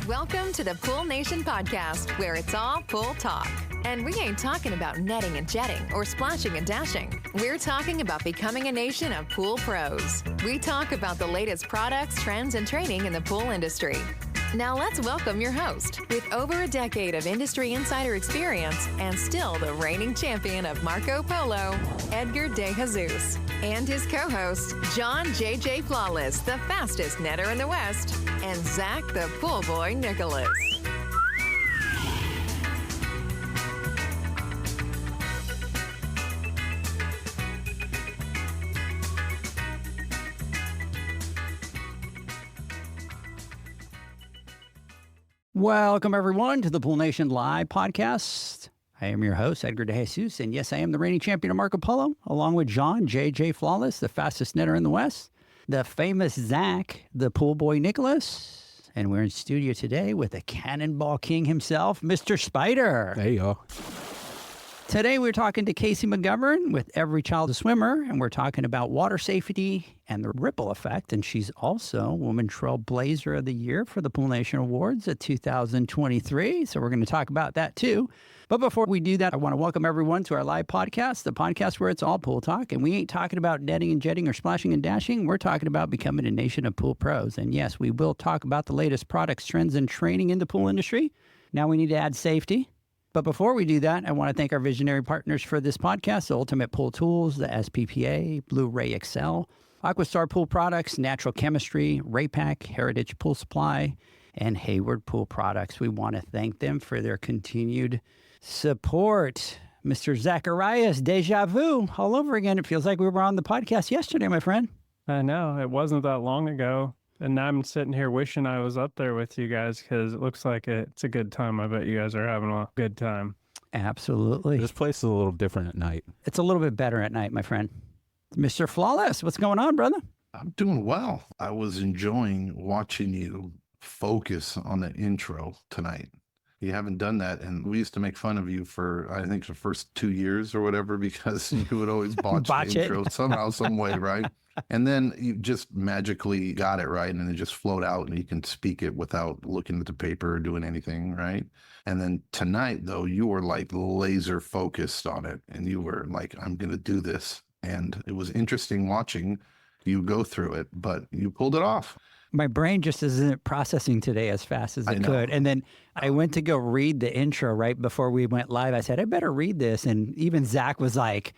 Welcome to the Pool Nation podcast, where it's all pool talk. And we ain't talking about netting and jetting or splashing and dashing. We're talking about becoming a nation of pool pros. We talk about the latest products, trends, and training in the pool industry. Now let's welcome your host, with over a decade of industry insider experience and still the reigning champion of Marco Polo, Edgar De Jesus, and his co-host, John J.J. Flawless, the fastest netter in the West, and Zach the Pool Boy Nicholas. Welcome, everyone, to the Pool Nation Live podcast. I am your host, Edgar De Jesus, and yes, I am the reigning champion of Marco Polo, along with John J.J. Flawless, the fastest netter in the West, the famous Zach, the Pool Boy Nicholas, and we're in studio today with the Cannonball King himself, Mr. Spider. Hey, y'all. Today, we're talking to Casey McGovern with Every Child a Swimmer, and we're talking about water safety and the ripple effect. And she's also Woman Trailblazer of the Year for the Pool Nation Awards at 2023. So we're going to talk about that too. But before we do that, I want to welcome everyone to our live podcast, the podcast where it's all pool talk. And we ain't talking about netting and jetting or splashing and dashing. We're talking about becoming a nation of pool pros. And yes, we will talk about the latest products, trends, and training in the pool industry. Now we need to add safety. But before we do that, I want to thank our visionary partners for this podcast, the Ultimate Pool Tools, the SPPA, Blu-ray XL, Aquastar Pool Products, Natural Chemistry, Raypack, Heritage Pool Supply, and Hayward Pool Products. We want to thank them for their continued support. Mr. Zacharias, deja vu, all over again. It feels like we were on the podcast yesterday, my friend. I know. It wasn't that long ago. And now I'm sitting here wishing I was up there with you guys because it looks like it's a good time. I bet you guys are having a good time. Absolutely. This place is a little different at night. It's a little bit better at night, my friend. Mr. Flawless, what's going on, brother? I'm doing well. I was enjoying watching you focus on the intro tonight. You haven't done that, and we used to make fun of you for, I think, the first 2 years or whatever, because you would always botch the intro somehow, some way, right? And then you just magically got it right, and it just flowed out, and you can speak it without looking at the paper or doing anything, right? And then tonight, though, you were like laser focused on it, and you were like, I'm going to do this. And it was interesting watching you go through it, but you pulled it off. My brain just isn't processing today as fast as it could. And then I went to go read the intro right before we went live. I said, I better read this. And even Zach was like,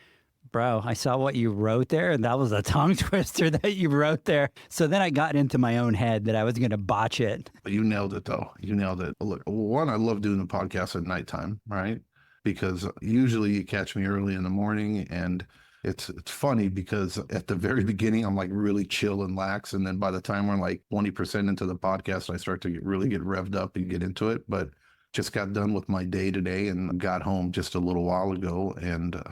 bro, I saw what you wrote there, and that was a tongue twister that you wrote there. So then I got into my own head that I was going to botch it. You nailed it, though. You nailed it. Look, one, I love doing the podcast at nighttime, right? Because usually you catch me early in the morning, and it's funny because at the very beginning, I'm like really chill and lax. And then by the time we're like 20% into the podcast, I start to really get revved up and get into it. But just got done with my day today and got home just a little while ago, and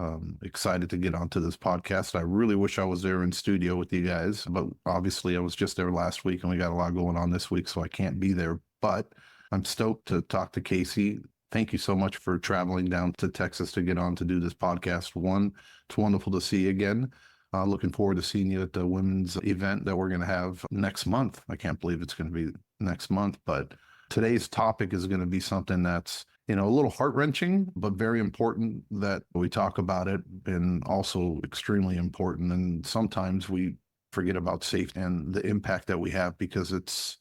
excited to get onto this podcast. I really wish I was there in studio with you guys, but obviously I was just there last week and we got a lot going on this week, so I can't be there. But I'm stoked to talk to Casey. Thank you so much for traveling down to Texas to get on to do this podcast. One, it's wonderful to see you again. Looking forward to seeing you at the women's event that we're going to have next month. I can't believe it's going to be next month, but today's topic is going to be something that's, a little heart-wrenching, but very important that we talk about it, and also extremely important. And sometimes we forget about safety and the impact that we have, because it's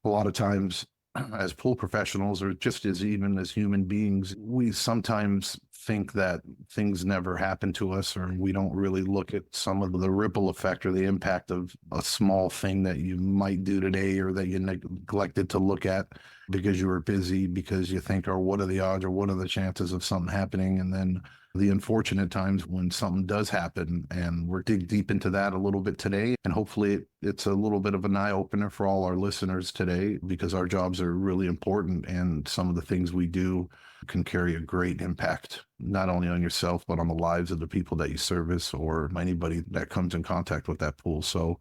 a lot of times as pool professionals, or just even as human beings, we sometimes think that things never happen to us, or we don't really look at some of the ripple effect or the impact of a small thing that you might do today, or that you neglected to look at because you were busy, because you think, or what are the odds, or what are the chances of something happening? And then the unfortunate times when something does happen, and we're dig deep into that a little bit today. And hopefully it's a little bit of an eye-opener for all our listeners today, because our jobs are really important, and some of the things we do can carry a great impact, not only on yourself, but on the lives of the people that you service, or anybody that comes in contact with that pool. So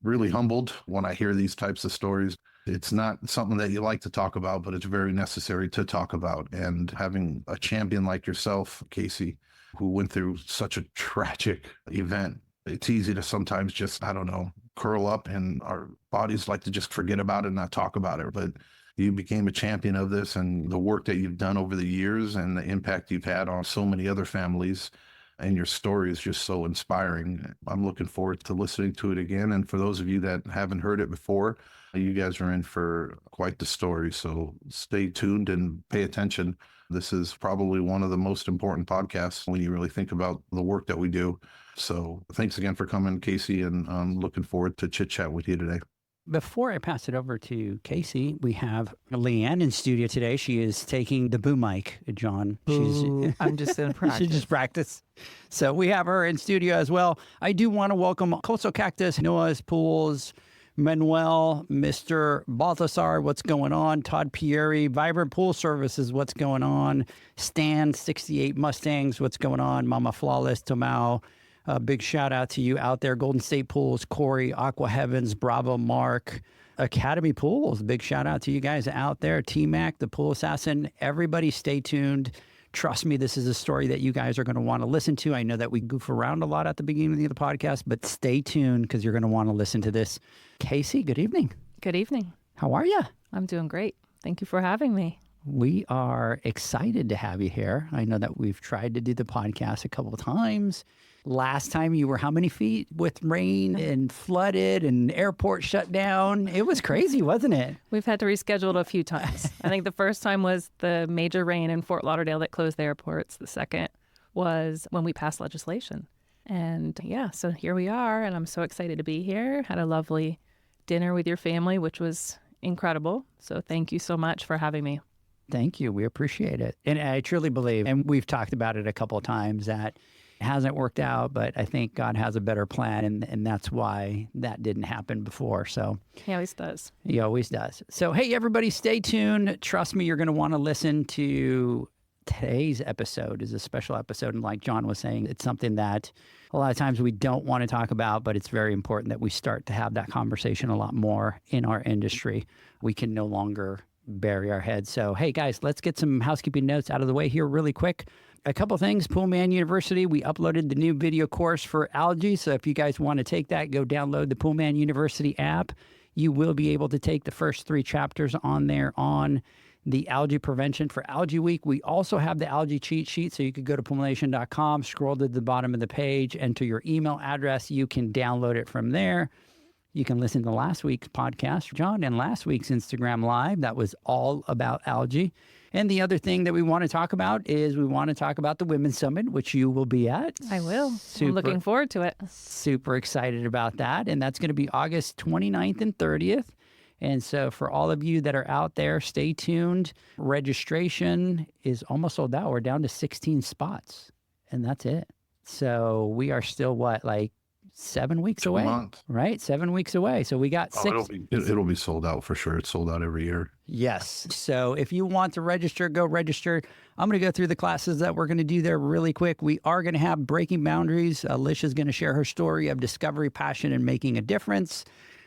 really humbled when I hear these types of stories. It's not something that you like to talk about, but it's very necessary to talk about. And having a champion like yourself, Casey, who went through such a tragic event, it's easy to sometimes just, curl up, and our bodies like to just forget about it and not talk about it. But you became a champion of this, and the work that you've done over the years and the impact you've had on so many other families. And your story is just so inspiring. I'm looking forward to listening to it again. And for those of you that haven't heard it before, you guys are in for quite the story. So stay tuned and pay attention. This is probably one of the most important podcasts when you really think about the work that we do. So thanks again for coming, Casey, and I'm looking forward to chit chat with you today. Before I pass it over to Casey, we have Leanne in studio today. She is taking the boom mic, John. I'm just in practice. She just practiced. So we have her in studio as well. I do want to welcome Coastal Cactus, Noah's Pools, Manuel, Mr. Balthasar, what's going on? Todd Pieri, Vibrant Pool Services, what's going on? Stan, 68 Mustangs, what's going on? Mama Flawless, Tomau. A big shout out to you out there. Golden State Pools, Corey, Aqua Heavens, Bravo, Mark, Academy Pools. Big shout out to you guys out there. T-Mac, the Pool Assassin. Everybody stay tuned. Trust me, this is a story that you guys are going to want to listen to. I know that we goof around a lot at the beginning of the podcast, but stay tuned because you're going to want to listen to this. Casey, good evening. Good evening. How are you? I'm doing great. Thank you for having me. We are excited to have you here. I know that we've tried to do the podcast a couple of times. Last time you were how many feet with rain and flooded and airport shut down? It was crazy, wasn't it? We've had to reschedule it a few times. I think the first time was the major rain in Fort Lauderdale that closed the airports. The second was when we passed legislation. And yeah, so here we are, and I'm so excited to be here. Had a lovely dinner with your family, which was incredible. So thank you so much for having me. Thank you. We appreciate it. And I truly believe, and we've talked about it a couple of times, that it hasn't worked out, but I think God has a better plan, and that's why that didn't happen before. So He always does. He always does. So, hey, everybody, stay tuned. Trust me, you're going to want to listen to today's episode. Is a special episode. And like John was saying, it's something that a lot of times we don't want to talk about, but it's very important that we start to have that conversation a lot more in our industry. We can no longer bury our heads. So, hey, guys, let's get some housekeeping notes out of the way here really quick. A couple things. Poolman University, we uploaded the new video course for algae. So if you guys want to take that, go download the Poolman University app. You will be able to take the first 3 chapters on there on the algae prevention for Algae Week. We also have the algae cheat sheet. So you could go to poolnation.com, scroll to the bottom of the page, enter your email address. You can download it from there. You can listen to last week's podcast, John, and last week's Instagram Live. That was all about algae. And the other thing that we want to talk about is we want to talk about the Women's Summit, which you will be at. I will. I'm looking forward to it. Super excited about that. And that's going to be August 29th and 30th. And so for all of you that are out there, stay tuned. Registration is almost sold out. We're down to 16 spots, and that's it. So we are still, 7 weeks 2 away, months. Right? 7 weeks away. So we got 6. It'll be sold out for sure. It's sold out every year. Yes. So if you want to register, go register. I'm going to go through the classes that we're going to do there really quick. We are going to have Breaking Boundaries. Alicia's going to share her story of discovery, passion, and making a difference.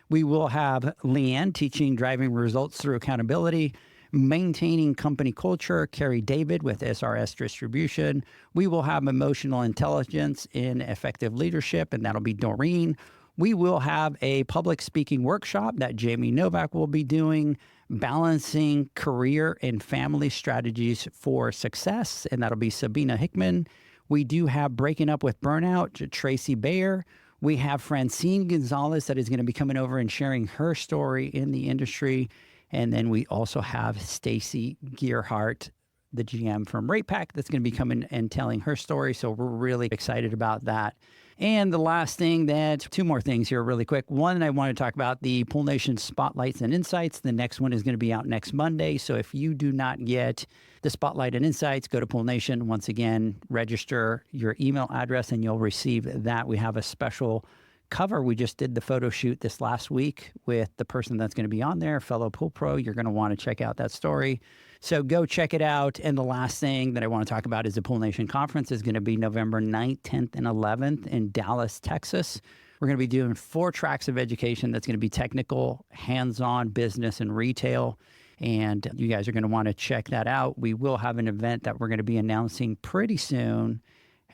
We will have Leanne teaching driving results through accountability. Maintaining company culture, Carrie David with SRS Distribution. We will have emotional intelligence in effective leadership, and that'll be Doreen. We will have a public speaking workshop that Jamie Novak will be doing, balancing career and family strategies for success, and that'll be Sabina Hickman. We do have Breaking Up with Burnout, Tracy Bayer. We have Francine Gonzalez that is going to be coming over and sharing her story in the industry. And then we also have Stacy Gearhart, the GM from RatePack, that's going to be coming and telling her story. So we're really excited about that. And the last thing 2 more things here really quick. One, I want to talk about the Pool Nation Spotlights and Insights. The next one is going to be out next Monday. So if you do not get the Spotlight and Insights, go to Pool Nation. Once again, register your email address and you'll receive that. We have a special cover. We just did the photo shoot this last week with the person that's going to be on there, fellow pool pro. You're going to want to check out that story. So go check it out. And the last thing that I want to talk about is the Pool Nation Conference is going to be November 9th, 10th, and 11th in Dallas, Texas. We're going to be doing 4 tracks of education that's going to be technical, hands-on, business, and retail. And you guys are going to want to check that out. We will have an event that we're going to be announcing pretty soon.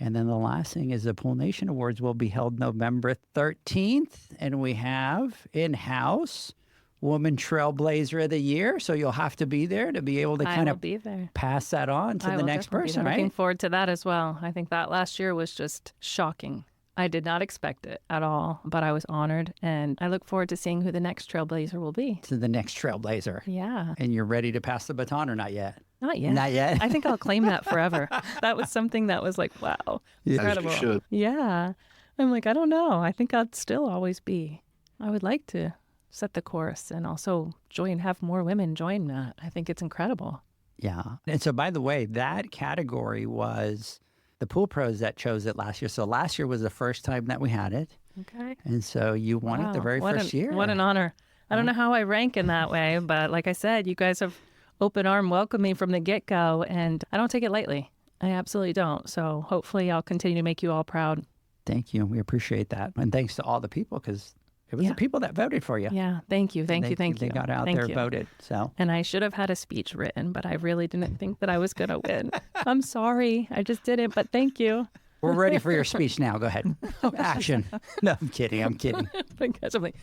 And then the last thing is the Pool Nation Awards will be held November 13th. And we have in-house Woman Trailblazer of the Year. So you'll have to be there to be able to kind of be there. pass that on to I the will next definitely be person, there. right? Looking forward to that as well. I think that last year was just shocking. I did not expect it at all, but I was honored, and I look forward to seeing who the next Trailblazer will be. To the next Trailblazer. Yeah. And you're ready to pass the baton or not yet? Not yet. Not yet? I think I'll claim that forever. That was something that was like, wow, As incredible. you should. Yeah. I'm like, I don't know. I think I'd still always be. I would like to set the course and also have more women join that. I think it's incredible. Yeah. And so, by the way, that category was the pool pros that chose it last year. So last year was the first time that we had it. Okay. And so you won it the very first year. What an honor. I don't know how I rank in that way, but like I said, you guys have open arm welcomed me from the get-go, and I don't take it lightly. I absolutely don't. So hopefully I'll continue to make you all proud. Thank you. We appreciate that. And thanks to all the people, because it was the people that voted for you. Yeah. Thank you. Thank you. They got out there and voted. So. And I should have had a speech written, but I really didn't think that I was going to win. I'm sorry. I just didn't, but thank you. We're ready for your speech now. Go ahead. Action. No, I'm kidding. Because I'm like,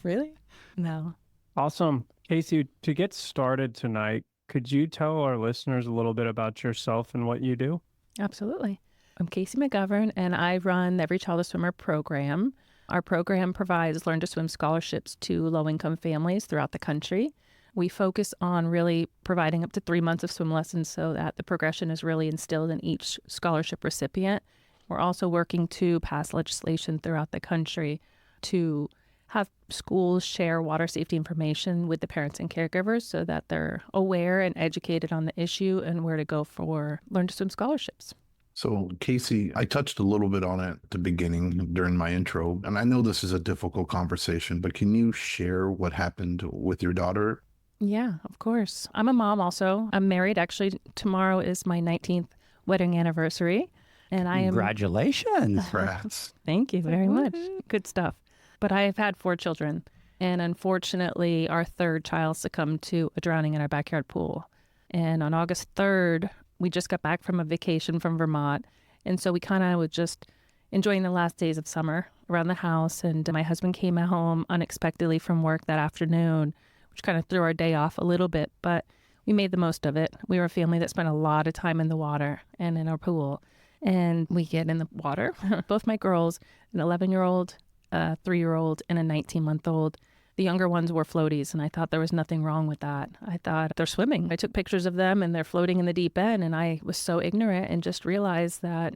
really? No. Awesome. Casey, to get started tonight, could you tell our listeners a little bit about yourself and what you do? Absolutely. I'm Casey McGovern, and I run the Every Child a Swimmer program. Our program provides Learn to Swim scholarships to low-income families throughout the country. We focus on really providing up to 3 months of swim lessons so that the progression is really instilled in each scholarship recipient. We're also working to pass legislation throughout the country to have schools share water safety information with the parents and caregivers so that they're aware and educated on the issue and where to go for Learn to Swim scholarships. So, Casey, I touched a little bit on it at the beginning during my intro, and I know this is a difficult conversation, but can you share what happened with your daughter? Yeah, of course. I'm a mom also. I'm married. Actually, tomorrow is my 19th wedding anniversary. And I am... Congratulations. Congrats. Thank you very much. Good stuff. But I have had 4 children. And unfortunately, our third child succumbed to a drowning in our backyard pool. And on August 3rd, we just got back from a vacation from Vermont. And so we kind of were just enjoying the last days of summer around the house. And my husband came home unexpectedly from work that afternoon, which kind of threw our day off a little bit. But we made the most of it. We were a family that spent a lot of time in the water and in our pool. And we get in the water. Both my girls, an 11-year-old, a 3-year-old, and a 19-month-old. The younger ones were floaties, and I thought there was nothing wrong with that. I thought they're swimming. I took pictures of them, and they're floating in the deep end, and I was so ignorant and just realized that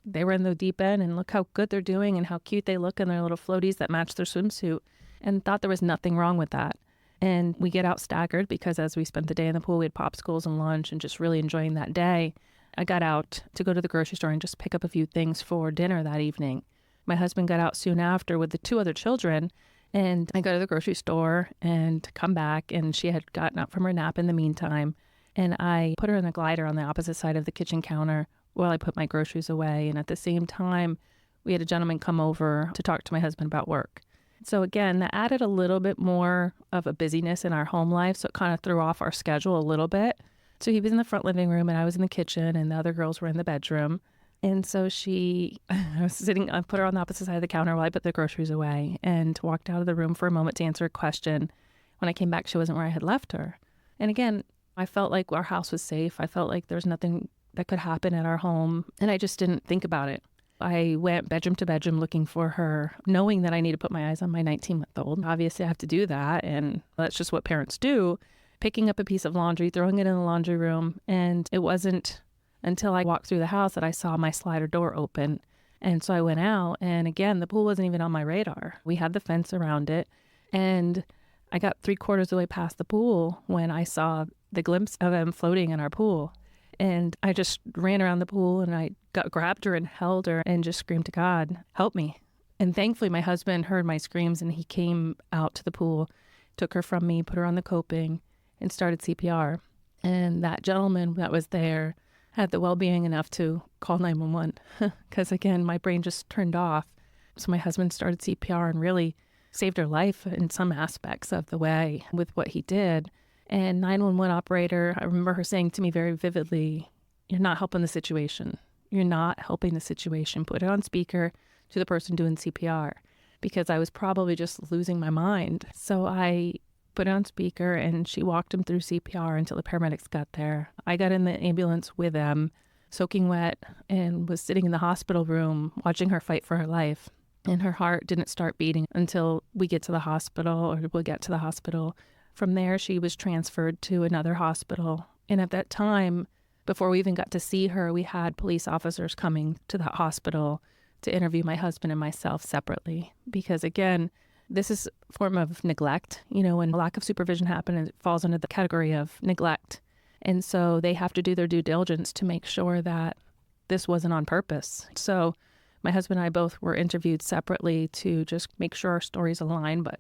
they were in the deep end, and look how good they're doing and how cute they look in their little floaties that match their swimsuit, and thought there was nothing wrong with that. And we get out staggered because as we spent the day in the pool, we had popsicles and lunch and just really enjoying that day. I got out to go to the grocery store and just pick up a few things for dinner that evening. My husband got out soon after with the 2 other children, and I go to the grocery store and come back, and she had gotten up from her nap in the meantime, and I put her in the glider on the opposite side of the kitchen counter while I put my groceries away. And at the same time, we had a gentleman come over to talk to my husband about work. So again, that added a little bit more of a busyness in our home life, so it kind of threw off our schedule a little bit. So he was in the front living room, and I was in the kitchen, and the other girls were in the bedroom. And so I was sitting, I put her on the opposite side of the counter while I put the groceries away and walked out of the room for a moment to answer a question. When I came back, she wasn't where I had left her. And again, I felt like our house was safe. I felt like there's nothing that could happen at our home. And I just didn't think about it. I went bedroom to bedroom looking for her, knowing that I need to put my eyes on my 19-month-old. Obviously, I have to do that. And that's just what parents do. Picking up a piece of laundry, throwing it in the laundry room. And it wasn't until I walked through the house that I saw my slider door open. And so I went out, and again, the pool wasn't even on my radar. We had the fence around it, and I got 3/4 of the way past the pool when I saw the glimpse of him floating in our pool. And I just ran around the pool, and I grabbed her and held her and just screamed to God, help me. And thankfully, my husband heard my screams, and he came out to the pool, took her from me, put her on the coping, and started CPR. And that gentleman that was there had the well-being enough to call 911 because, again, my brain just turned off. So my husband started CPR and really saved her life in some aspects of the way with what he did. And 911 operator, I remember her saying to me very vividly, you're not helping the situation. You're not helping the situation. Put it on speaker to the person doing CPR, because I was probably just losing my mind. So I put it on speaker, and she walked him through CPR until the paramedics got there. I got in the ambulance with them, soaking wet, and was sitting in the hospital room watching her fight for her life. And her heart didn't start beating until we get to the hospital, or we'll get to the hospital. From there, she was transferred to another hospital. And at that time, before we even got to see her, we had police officers coming to that hospital to interview my husband and myself separately. Because again, this is a form of neglect. You know, when lack of supervision happens, it falls under the category of neglect. And so they have to do their due diligence to make sure that this wasn't on purpose. So my husband and I both were interviewed separately to just make sure our stories align, but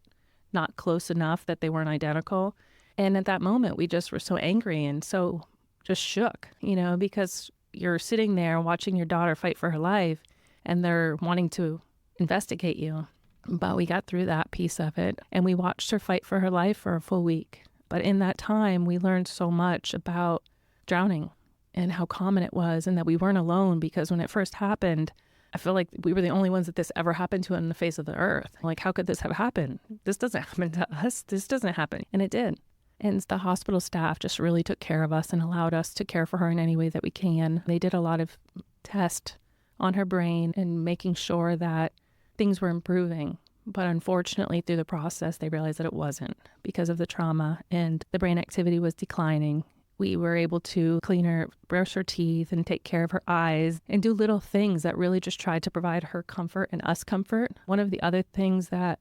not close enough that they weren't identical. And at that moment, we just were so angry and so just shook, you know, because you're sitting there watching your daughter fight for her life and they're wanting to investigate you. But we got through that piece of it and we watched her fight for her life for a full week. But in that time, we learned so much about drowning and how common it was and that we weren't alone, because when it first happened, I feel like we were the only ones that this ever happened to on the face of the earth. Like, how could this have happened? This doesn't happen to us. This doesn't happen. And it did. And the hospital staff just really took care of us and allowed us to care for her in any way that we can. They did a lot of tests on her brain and making sure that things were improving. But unfortunately, through the process, they realized that it wasn't because of the trauma and the brain activity was declining. We were able to clean her, brush her teeth, and take care of her eyes and do little things that really just tried to provide her comfort and us comfort. One of the other things that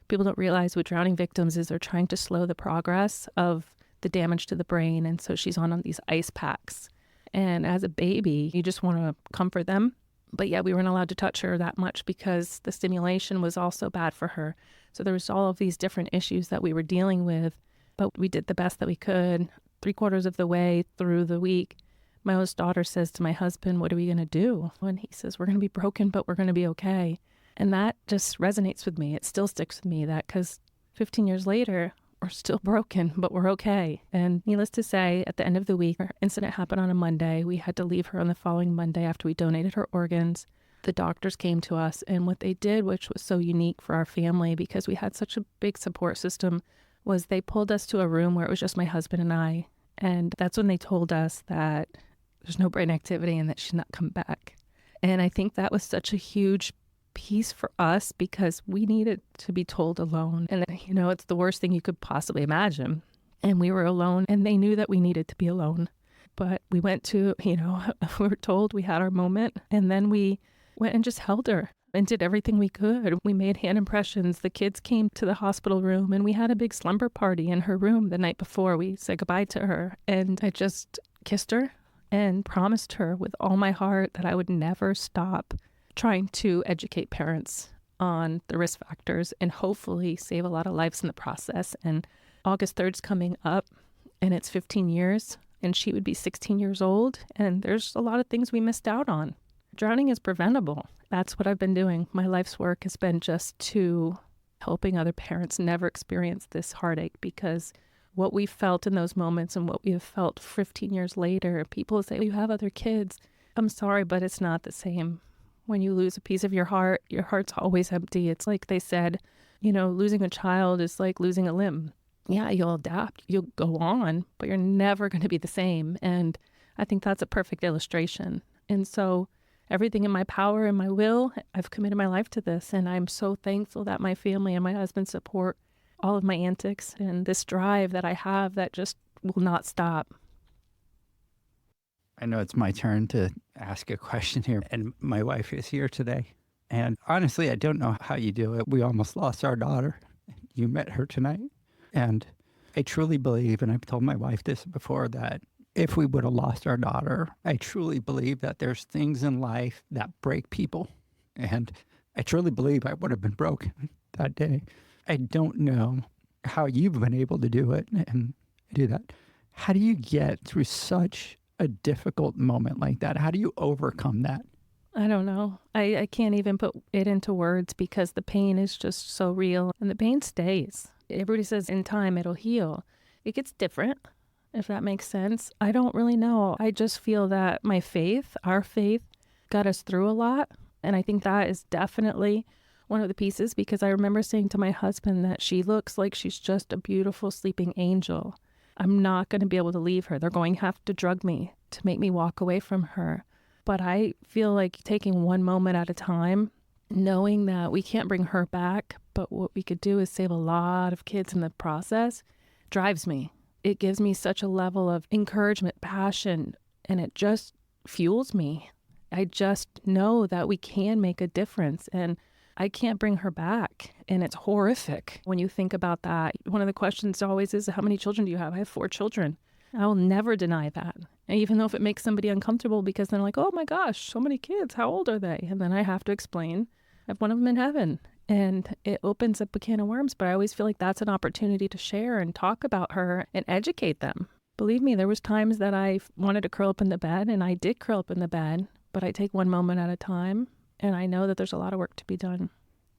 people don't realize with drowning victims is they're trying to slow the progress of the damage to the brain. And so she's on these ice packs. And as a baby, you just want to comfort them. But yeah, we weren't allowed to touch her that much because the stimulation was also bad for her. So there was all of these different issues that we were dealing with, but we did the best that we could. 3/4 of the way through the week, my oldest daughter says to my husband, "What are we going to do?" And he says, "We're going to be broken, but we're going to be okay." And that just resonates with me. It still sticks with me, that because 15 years later, we're still broken, but we're okay. And needless to say, at the end of the week, our incident happened on a Monday. We had to leave her on the following Monday after we donated her organs. The doctors came to us, and what they did, which was so unique for our family because we had such a big support system, was they pulled us to a room where it was just my husband and I. And that's when they told us that there's no brain activity and that she'd not come back. And I think that was such a huge piece for us because we needed to be told alone. And, you know, it's the worst thing you could possibly imagine. And we were alone, and they knew that we needed to be alone. But we went to, we were told we had our moment, and then we went and just held her and did everything we could. We made hand impressions. The kids came to the hospital room, and we had a big slumber party in her room the night before. We said goodbye to her, and I just kissed her and promised her with all my heart that I would never stop trying to educate parents on the risk factors and hopefully save a lot of lives in the process. And August 3rd's coming up, and it's 15 years, and she would be 16 years old, and there's a lot of things we missed out on. Drowning is preventable. That's what I've been doing. My life's work has been just to helping other parents never experience this heartache, because what we felt in those moments and what we have felt 15 years later, people say, "You have other kids." I'm sorry, but it's not the same. When you lose a piece of your heart's always empty. It's like they said, losing a child is like losing a limb. Yeah, you'll adapt, you'll go on, but you're never going to be the same. And I think that's a perfect illustration. And so everything in my power and my will, I've committed my life to this. And I'm so thankful that my family and my husband support all of my antics and this drive that I have that just will not stop. I know it's my turn to ask a question here, and my wife is here today. And honestly, I don't know how you do it. We almost lost our daughter. You met her tonight. And I truly believe, and I've told my wife this before, that if we would have lost our daughter, I truly believe that there's things in life that break people. And I truly believe I would have been broken that day. I don't know how you've been able to do it and do that. How do you get through such a difficult moment like that? How do you overcome that? I don't know. I can't even put it into words because the pain is just so real and the pain stays. Everybody says in time it'll heal. It gets different, if that makes sense. I don't really know. I just feel that my faith, our faith, got us through a lot. And I think that is definitely one of the pieces because I remember saying to my husband that she looks like she's just a beautiful sleeping angel. I'm not going to be able to leave her. They're going to have to drug me to make me walk away from her. But I feel like taking one moment at a time, knowing that we can't bring her back, but what we could do is save a lot of kids in the process, drives me. It gives me such a level of encouragement, passion, and it just fuels me. I just know that we can make a difference, and I can't bring her back. And it's horrific when you think about that. One of the questions always is, how many children do you have? I have 4 children. I will never deny that. And even though if it makes somebody uncomfortable because they're like, oh my gosh, so many kids, how old are they? And then I have to explain, I have one of them in heaven. And it opens up a can of worms, but I always feel like that's an opportunity to share and talk about her and educate them. Believe me, there was times that I wanted to curl up in the bed, and I did curl up in the bed, but I take one moment at a time, and I know that there's a lot of work to be done.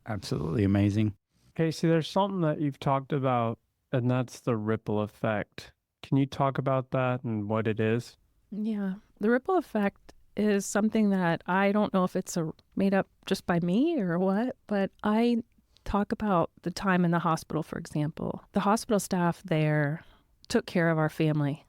Absolutely amazing. Casey, there's something that you've talked about, and that's the ripple effect. Can you talk about that and what it is? Yeah, the ripple effect is something that I don't know if it's made up just by me or what, but I talk about the time in the hospital, for example. The hospital staff there took care of our family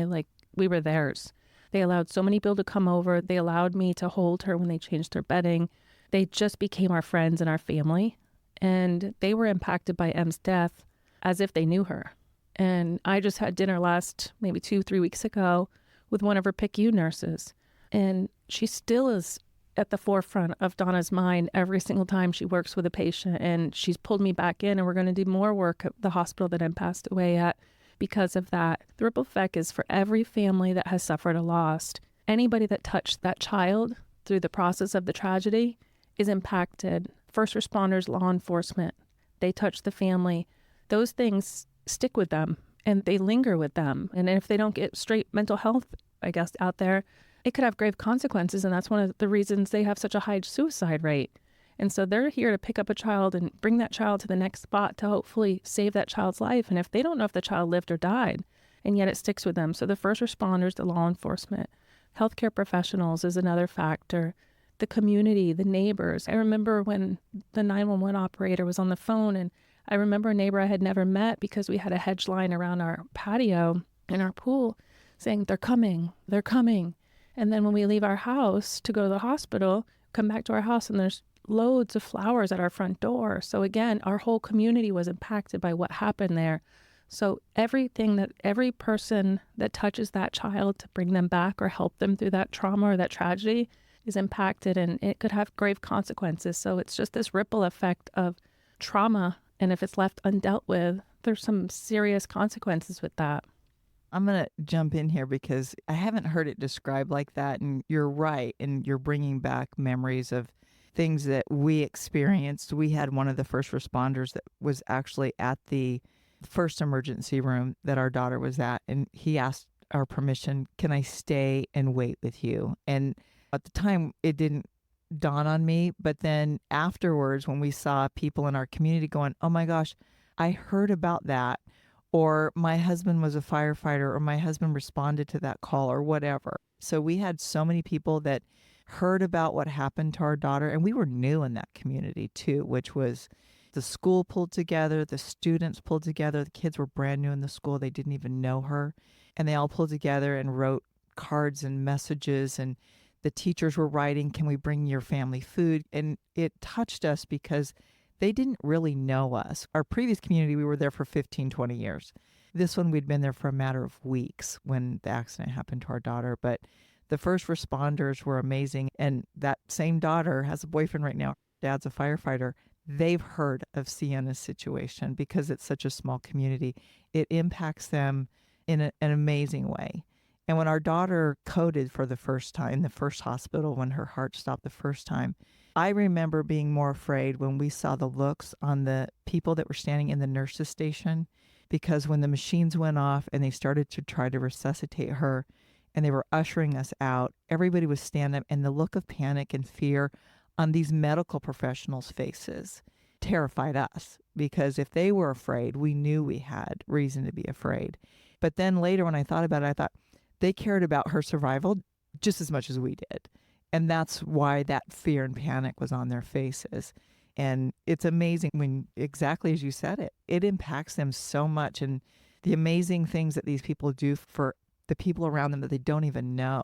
like we were theirs. They allowed so many people to come over. They allowed me to hold her when they changed her bedding. They just became our friends and our family. And they were impacted by M's death as if they knew her. And I just had dinner last maybe 2-3 weeks ago with one of her PICU nurses. And she still is at the forefront of Donna's mind every single time she works with a patient. And she's pulled me back in, and we're going to do more work at the hospital that Em passed away at because of that. The ripple effect is for every family that has suffered a loss. Anybody that touched that child through the process of the tragedy is impacted. First responders, law enforcement, they touch the family. Those things stick with them and they linger with them. And if they don't get straight mental health, I guess, out there, it could have grave consequences. And that's one of the reasons they have such a high suicide rate. And so they're here to pick up a child and bring that child to the next spot to hopefully save that child's life. And if they don't know if the child lived or died, and yet it sticks with them. So the first responders, the law enforcement, healthcare professionals is another factor. The community, the neighbors. I remember when the 911 operator was on the phone, and I remember a neighbor I had never met because we had a hedge line around our patio in our pool saying, they're coming. And then when we leave our house to go to the hospital, come back to our house, and there's loads of flowers at our front door. So again, our whole community was impacted by what happened there. So every person that touches that child to bring them back or help them through that trauma or that tragedy is impacted, and it could have grave consequences. So it's just this ripple effect of trauma. And if it's left undealt with, there's some serious consequences with that. I'm going to jump in here because I haven't heard it described like that. And you're right. And you're bringing back memories of things that we experienced. We had one of the first responders that was actually at the first emergency room that our daughter was at. And he asked our permission, can I stay and wait with you? And at the time, it didn't dawn on me. But then afterwards, when we saw people in our community going, oh my gosh, I heard about that. Or my husband was a firefighter, or my husband responded to that call, or whatever. So we had so many people that heard about what happened to our daughter. And we were new in that community too, which was the school pulled together, the students pulled together, the kids were brand new in the school. They didn't even know her. And they all pulled together and wrote cards and messages, and the teachers were writing, can we bring your family food? And it touched us because they didn't really know us. Our previous community, we were there for 15, 20 years. This one, we'd been there for a matter of weeks when the accident happened to our daughter. But the first responders were amazing. And that same daughter has a boyfriend right now. Dad's a firefighter. They've heard of Sienna's situation because it's such a small community. It impacts them in an amazing way. And when our daughter coded for the first time, the first hospital, when her heart stopped the first time, I remember being more afraid when we saw the looks on the people that were standing in the nurses' station, because when the machines went off and they started to try to resuscitate her and they were ushering us out, everybody was standing up, and the look of panic and fear on these medical professionals' faces terrified us, because if they were afraid, we knew we had reason to be afraid. But then later when I thought about it, I thought they cared about her survival just as much as we did. And that's why that fear and panic was on their faces. And it's amazing when, exactly as you said it, it impacts them so much. And the amazing things that these people do for the people around them that they don't even know.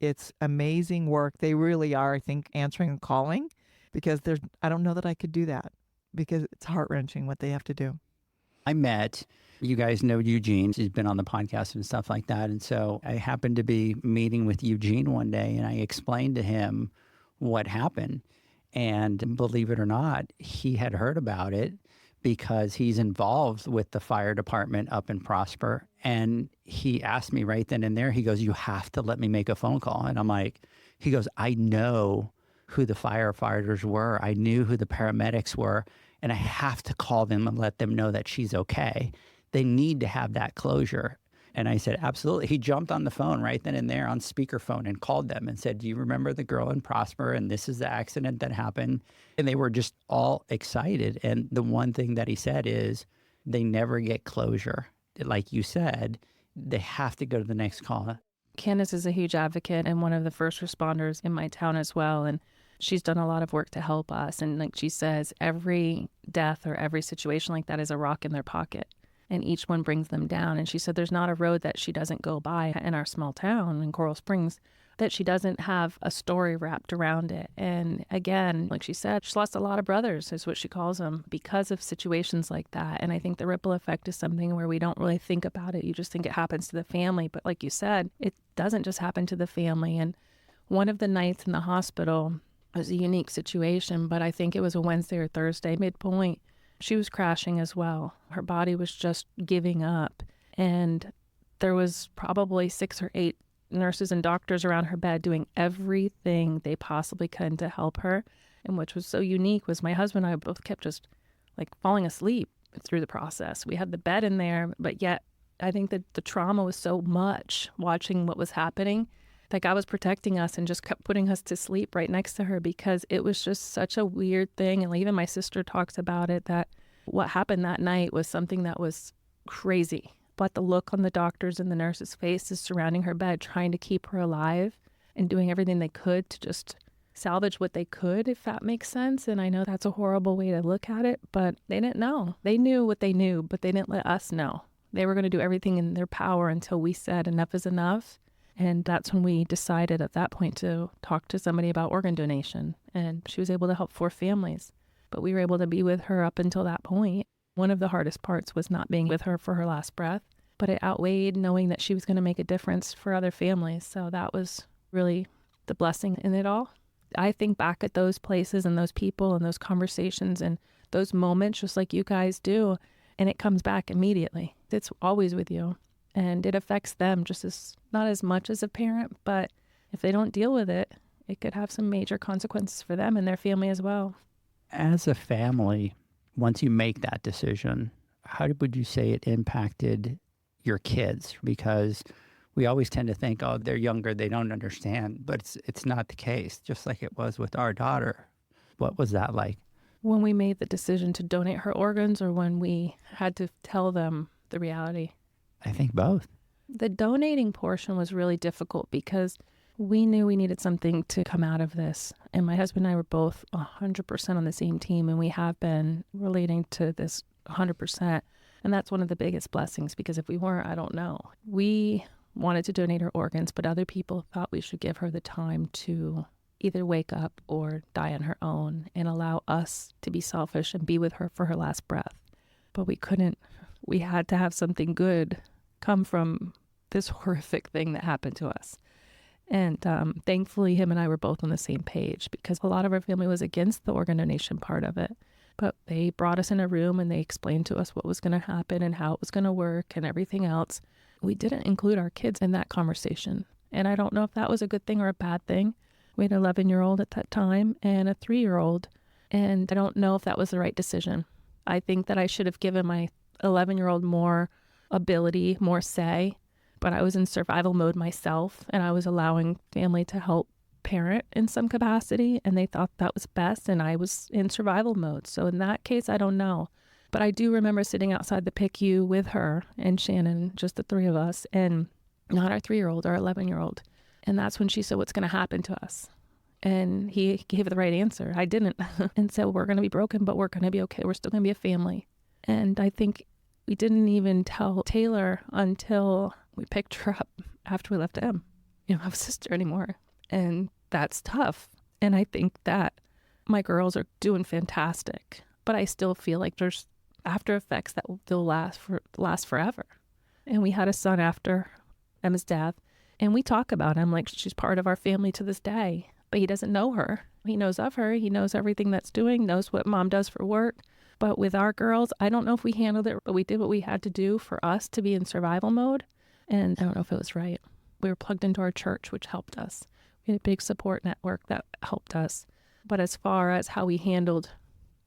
It's amazing work. They really are, I think, answering and calling, because I don't know that I could do that, because it's heart-wrenching what they have to do. I met, you guys know Eugene, he's been on the podcast and stuff like that. And so I happened to be meeting with Eugene one day, and I explained to him what happened. And believe it or not, he had heard about it because he's involved with the fire department up in Prosper. And he asked me right then and there, he goes, "You have to let me make a phone call." And I'm like, he goes, "I know who the firefighters were. I knew who the paramedics were. And I have to call them and let them know that she's okay. They need to have that closure." And I said, absolutely. He jumped on the phone right then and there on speakerphone and called them and said, "Do you remember the girl in Prosper? And this is the accident that happened." And they were just all excited. And the one thing that he said is they never get closure. Like you said, they have to go to the next call. Candace is a huge advocate and one of the first responders in my town as well. And she's done a lot of work to help us. And like she says, every death or every situation like that is a rock in their pocket. And each one brings them down. And she said there's not a road that she doesn't go by in our small town in Coral Springs that she doesn't have a story wrapped around it. And again, like she said, she's lost a lot of brothers, is what she calls them, because of situations like that. And I think the ripple effect is something where we don't really think about it. You just think it happens to the family. But like you said, it doesn't just happen to the family. And one of the nights in the hospital was a unique situation, but I think it was a Wednesday or Thursday midpoint. She was crashing as well. Her body was just giving up. And there was probably 6 or 8 nurses and doctors around her bed doing everything they possibly could to help her. And which was so unique was my husband and I both kept just like falling asleep through the process. We had the bed in there, but yet I think that the trauma was so much watching what was happening. Like God was protecting us and just kept putting us to sleep right next to her, because it was just such a weird thing. And even my sister talks about it, that what happened that night was something that was crazy. But the look on the doctors and the nurses' faces surrounding her bed, trying to keep her alive and doing everything they could to just salvage what they could, if that makes sense. And I know that's a horrible way to look at it, but they didn't know. They knew what they knew, but they didn't let us know. They were going to do everything in their power until we said enough is enough. And that's when we decided at that point to talk to somebody about organ donation. And she was able to help 4 families. But we were able to be with her up until that point. One of the hardest parts was not being with her for her last breath, but it outweighed knowing that she was going to make a difference for other families. So that was really the blessing in it all. I think back at those places and those people and those conversations and those moments, just like you guys do, and it comes back immediately. It's always with you. And it affects them just as, not as much as a parent, but if they don't deal with it, it could have some major consequences for them and their family as well. As a family, once you make that decision, how would you say it impacted your kids? Because we always tend to think, oh, they're younger, they don't understand, but it's not the case, just like it was with our daughter. What was that like? When we made the decision to donate her organs, or when we had to tell them the reality? I think both. The donating portion was really difficult because we knew we needed something to come out of this. And my husband and I were both 100% on the same team, and we have been relating to this 100%. And that's one of the biggest blessings, because if we weren't, I don't know. We wanted to donate her organs, but other people thought we should give her the time to either wake up or die on her own and allow us to be selfish and be with her for her last breath. But we couldn't. We had to have something good come from this horrific thing that happened to us. And thankfully, him and I were both on the same page, because a lot of our family was against the organ donation part of it. But they brought us in a room and they explained to us what was going to happen and how it was going to work and everything else. We didn't include our kids in that conversation. And I don't know if that was a good thing or a bad thing. We had an 11-year-old at that time and a 3-year-old. And I don't know if that was the right decision. I think that I should have given my 11-year-old more ability, more say. But I was in survival mode myself, and I was allowing family to help parent in some capacity, and they thought that was best, and I was in survival mode. So in that case, I don't know. But I do remember sitting outside the PICU with her and Shannon, just the 3 of us, and not our 3-year-old, our 11-year-old. And that's when she said, what's going to happen to us? And he gave the right answer. I didn't. And said, we're going to be broken, but we're going to be okay. We're still going to be a family. And I think we didn't even tell Taylor until we picked her up after we left M. You don't have a sister anymore. And that's tough. And I think that my girls are doing fantastic. But I still feel like there's after effects that will still last forever. And we had a son after Emma's death. And we talk about him like she's part of our family to this day. But he doesn't know her. He knows of her. He knows everything that's doing, knows what mom does for work. But with our girls, I don't know if we handled it, but we did what we had to do for us to be in survival mode. And I don't know if it was right. We were plugged into our church, which helped us. We had a big support network that helped us. But as far as how we handled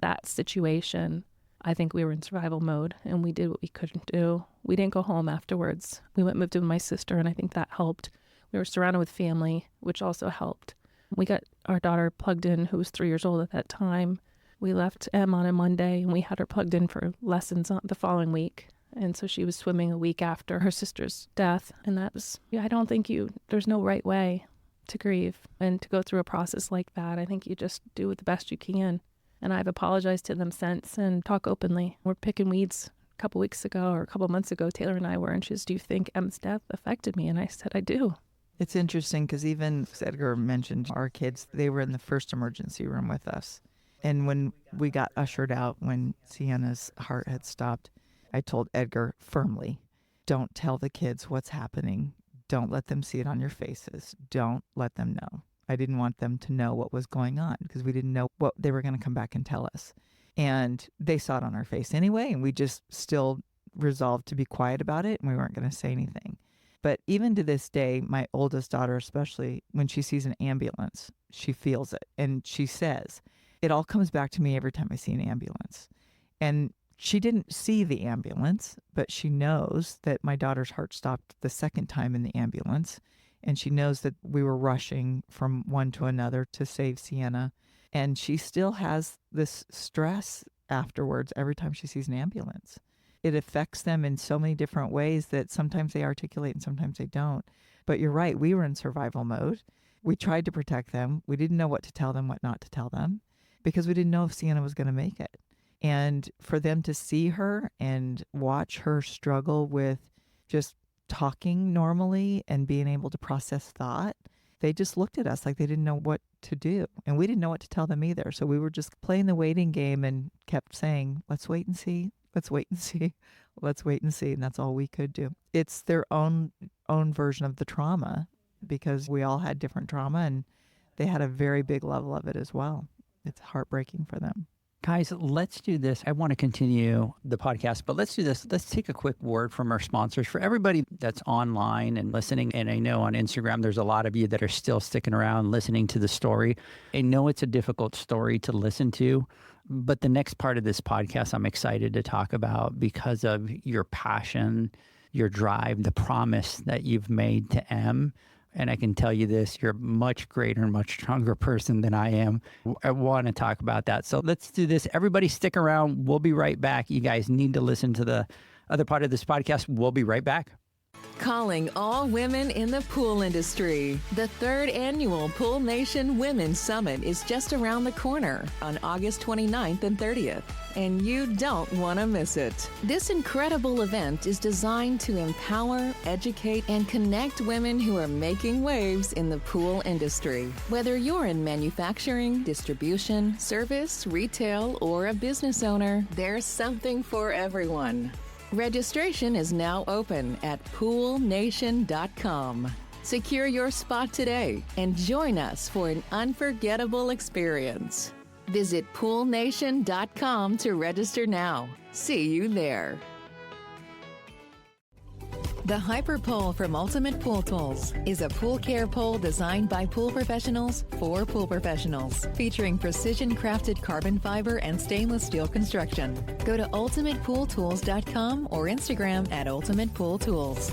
that situation, I think we were in survival mode and we did what we couldn't do. We didn't go home afterwards. We went and moved in with my sister, and I think that helped. We were surrounded with family, which also helped. We got our daughter plugged in, who was 3 years old at that time. We left Em on a Monday, and we had her plugged in for lessons on the following week. And so she was swimming a week after her sister's death. And that was, I don't think there's no right way to grieve and to go through a process like that. I think you just do the best you can. And I've apologized to them since and talk openly. We're picking weeds a couple weeks ago or a couple months ago, Taylor and I were, and she says, do you think Em's death affected me? And I said, I do. It's interesting because even as Edgar mentioned, our kids, they were in the first emergency room with us. And when we got ushered out, when Sienna's heart had stopped, I told Edgar firmly, don't tell the kids what's happening. Don't let them see it on your faces. Don't let them know. I didn't want them to know what was going on because we didn't know what they were going to come back and tell us. And they saw it on our face anyway, and we just still resolved to be quiet about it, and we weren't going to say anything. But even to this day, my oldest daughter, especially when she sees an ambulance, she feels it. And she says, it all comes back to me every time I see an ambulance. And she didn't see the ambulance, but she knows that my daughter's heart stopped the second time in the ambulance. And she knows that we were rushing from one to another to save Sienna. And she still has this stress afterwards every time she sees an ambulance. It affects them in so many different ways that sometimes they articulate and sometimes they don't. But you're right, we were in survival mode. We tried to protect them. We didn't know what to tell them, what not to tell them, because we didn't know if Sienna was going to make it. And for them to see her and watch her struggle with just talking normally and being able to process thought, they just looked at us like they didn't know what to do. And we didn't know what to tell them either. So we were just playing the waiting game and kept saying, let's wait and see. Let's wait and see. Let's wait and see. And that's all we could do. It's their own version of the trauma because we all had different trauma and they had a very big level of it as well. It's heartbreaking for them. Guys, let's do this. I want to continue the podcast, but let's do this. Let's take a quick word from our sponsors. For everybody that's online and listening, and I know on Instagram, there's a lot of you that are still sticking around listening to the story. I know it's a difficult story to listen to, but the next part of this podcast, I'm excited to talk about because of your passion, your drive, the promise that you've made to Em. And I can tell you this, you're a much greater and much stronger person than I am. I want to talk about that. So let's do this. Everybody stick around. We'll be right back. You guys need to listen to the other part of this podcast. We'll be right back. Calling all women in the pool industry. The 3rd annual Pool Nation Women's Summit is just around the corner on August 29th and 30th, and you don't want to miss it. This incredible event is designed to empower, educate, and connect women who are making waves in the pool industry. Whether you're in manufacturing, distribution, service, retail, or a business owner, there's something for everyone. Registration is now open at poolnation.com. Secure your spot today and join us for an unforgettable experience. Visit poolnation.com to register now. See you there. The Hyper Pole from Ultimate Pool Tools is a pool care pole designed by pool professionals for pool professionals, featuring precision-crafted carbon fiber and stainless steel construction. Go to ultimatepooltools.com or Instagram at Ultimate Pool Tools.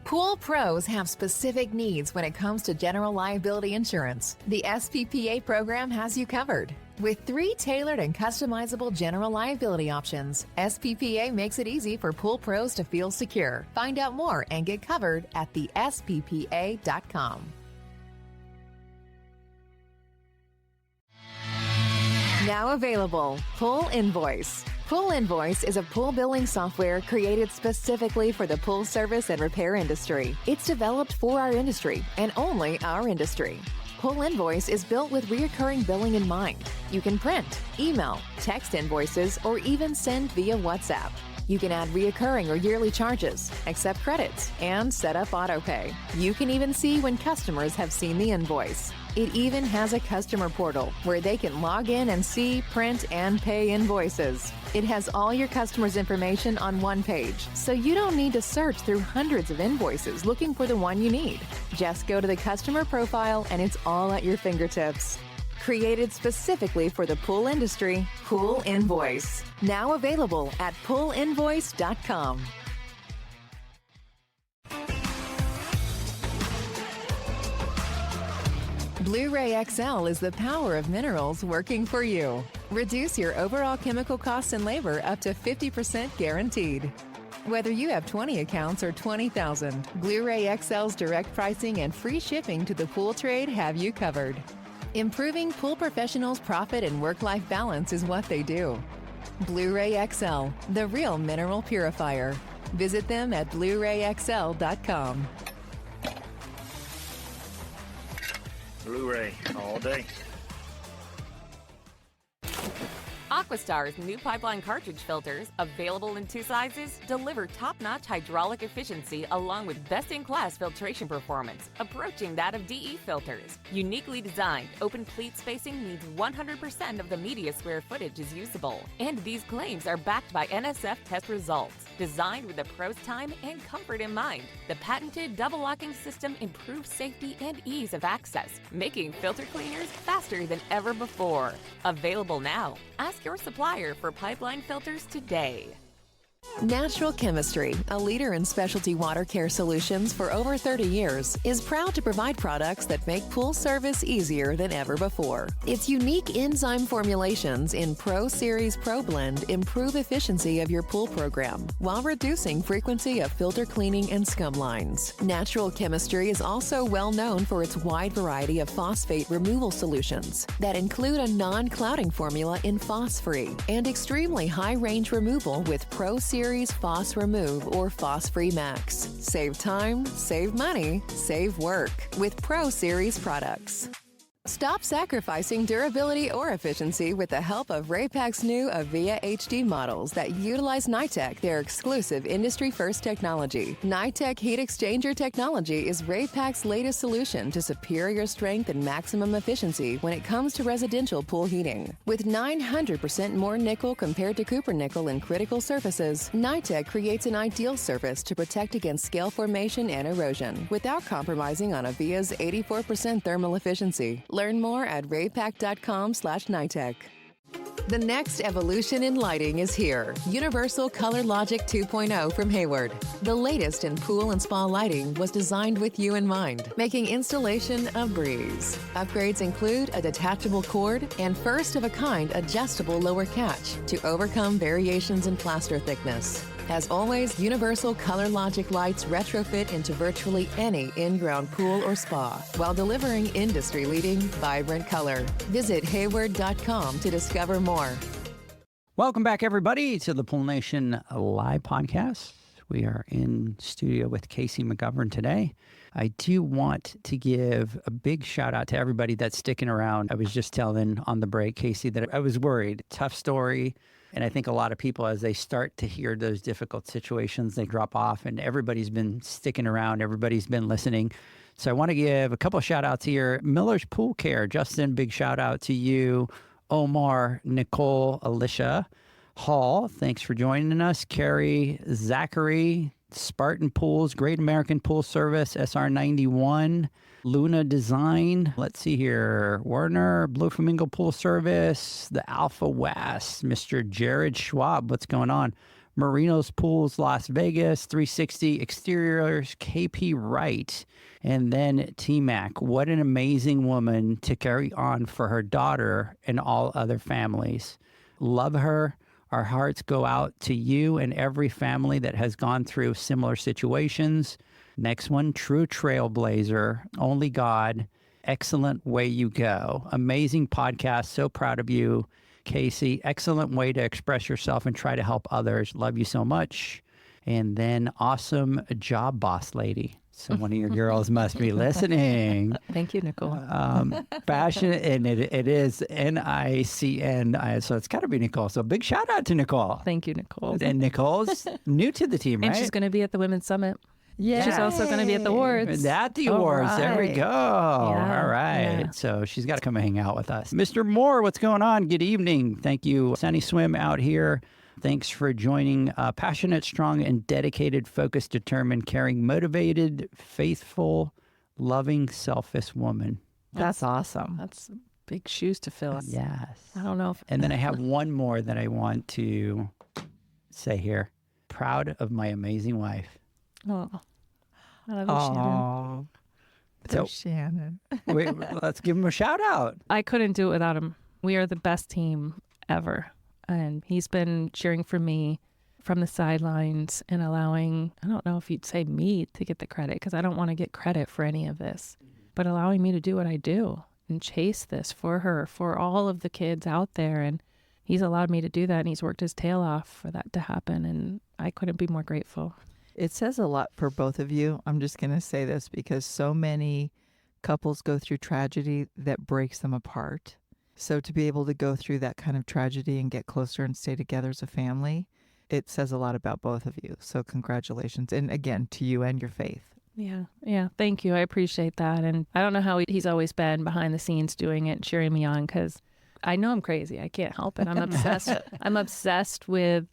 Pool pros have specific needs when it comes to general liability insurance. The SPPA program has you covered. With 3 tailored and customizable general liability options, SPPA makes it easy for pool pros to feel secure. Find out more and get covered at thesppa.com. Now available, Pool Invoice. Pool Invoice is a pool billing software created specifically for the pool service and repair industry. It's developed for our industry and only our industry. Pool Invoice is built with recurring billing in mind. You can print, email, text invoices, or even send via WhatsApp. You can add reoccurring or yearly charges, accept credits, and set up autopay. You can even see when customers have seen the invoice. It even has a customer portal where they can log in and see, print, and pay invoices. It has all your customers' information on one page, so you don't need to search through hundreds of invoices looking for the one you need. Just go to the customer profile and it's all at your fingertips. Created specifically for the pool industry, Pool Invoice. Now available at poolinvoice.com. Blu-ray XL is the power of minerals working for you. Reduce your overall chemical costs and labor up to 50% guaranteed. Whether you have 20 accounts or 20,000, Blu-ray XL's direct pricing and free shipping to the pool trade have you covered. Improving pool professionals' profit and work-life balance is what they do. Blu-ray XL, the real mineral purifier. Visit them at BluRayXL.com. Blu-ray all day. Aquastar's new pipeline cartridge filters, available in 2 sizes, deliver top-notch hydraulic efficiency along with best-in-class filtration performance, approaching that of DE filters. Uniquely designed, open pleat spacing means 100% of the media square footage is usable. And these claims are backed by NSF test results. Designed with the pro's time and comfort in mind, the patented double locking system improves safety and ease of access, making filter cleaners faster than ever before. Available now. Ask your supplier for pipeline filters today. Natural Chemistry, a leader in specialty water care solutions for over 30 years, is proud to provide products that make pool service easier than ever before. Its unique enzyme formulations in Pro Series Pro Blend improve efficiency of your pool program while reducing frequency of filter cleaning and scum lines. Natural Chemistry is also well known for its wide variety of phosphate removal solutions that include a non-clouding formula in Phos-Free and extremely high-range removal with Pro Series Phos Remove or Phos Free Max. Save time, save money, save work with Pro Series products. Stop sacrificing durability or efficiency with the help of Raypak's new Avia HD models that utilize NITEC, their exclusive industry-first technology. NITEC heat exchanger technology is Raypak's latest solution to superior strength and maximum efficiency when it comes to residential pool heating. With 900% more nickel compared to copper nickel in critical surfaces, NITEC creates an ideal surface to protect against scale formation and erosion without compromising on Avia's 84% thermal efficiency. Learn more at raypak.com/NITEC. The next evolution in lighting is here. Universal Color Logic 2.0 from Hayward. The latest in pool and spa lighting was designed with you in mind, making installation a breeze. Upgrades include a detachable cord and first-of-a-kind adjustable lower catch to overcome variations in plaster thickness. As always, Universal Color Logic lights retrofit into virtually any in-ground pool or spa while delivering industry-leading, vibrant color. Visit Hayward.com to discover more. Welcome back, everybody, to the Pool Nation Live podcast. We are in studio with Casey McGovern today. I do want to give a big shout out to everybody that's sticking around. I was just telling on the break, Casey, that I was worried. Tough story. And I think a lot of people, as they start to hear those difficult situations, they drop off, and everybody's been sticking around. Everybody's been listening. So I want to give a couple of shout outs here. Miller's Pool Care. Justin, big shout out to you. Omar, Nicole, Alicia, Hall, thanks for joining us. Carrie, Zachary, Spartan Pools, Great American Pool Service, SR91, Luna Design. Let's see here. Werner, Blue Flamingo Pool Service, the Alpha West, Mr. Jared Schwab. What's going on? Marinos Pools, Las Vegas, 360 Exteriors, KP Wright, and then T-Mac. What an amazing woman to carry on for her daughter and all other families. Love her. Our hearts go out to you and every family that has gone through similar situations. Next one, true trailblazer, only God, excellent way you go. Amazing podcast, so proud of you. Casey. Excellent way to express yourself and try to help others. Love you so much. And then awesome job, boss lady. So one of your girls must be listening. Thank you, Nicole. Passionate, and it is Nicn. So it's got to be Nicole. So big shout out to Nicole. Thank you, Nicole. And Nicole's new to the team, right? And she's going to be at the Women's Summit. Yeah. She's also going to be at the awards. At the awards. All There we right. go. Yeah, All right. yeah. So she's got to come and hang out with us. Mr. Moore, what's going on? Good evening. Thank you. Sunny Swim out here. Thanks for joining. Passionate, strong, and dedicated, focused, determined, caring, motivated, faithful, loving, selfless woman. That's awesome. That's big shoes to fill. Yes. I don't know if And then I have one more that I want to say here. Proud of my amazing wife. Oh, I love you, Shannon. Oh, So- Shannon. Wait, let's give him a shout out. I couldn't do it without him. We are the best team ever. And he's been cheering for me from the sidelines and allowing, I don't know if you'd say me to get the credit because I don't want to get credit for any of this, but allowing me to do what I do and chase this for her, for all of the kids out there. And he's allowed me to do that. And he's worked his tail off for that to happen. And I couldn't be more grateful. It says a lot for both of you. I'm just going to say this because so many couples go through tragedy that breaks them apart. So to be able to go through that kind of tragedy and get closer and stay together as a family, it says a lot about both of you. So congratulations. And again, to you and your faith. Yeah. Yeah. Thank you. I appreciate that. And I don't know how he's always been behind the scenes doing it, cheering me on, because I know I'm crazy. I can't help it. I'm obsessed. I'm obsessed with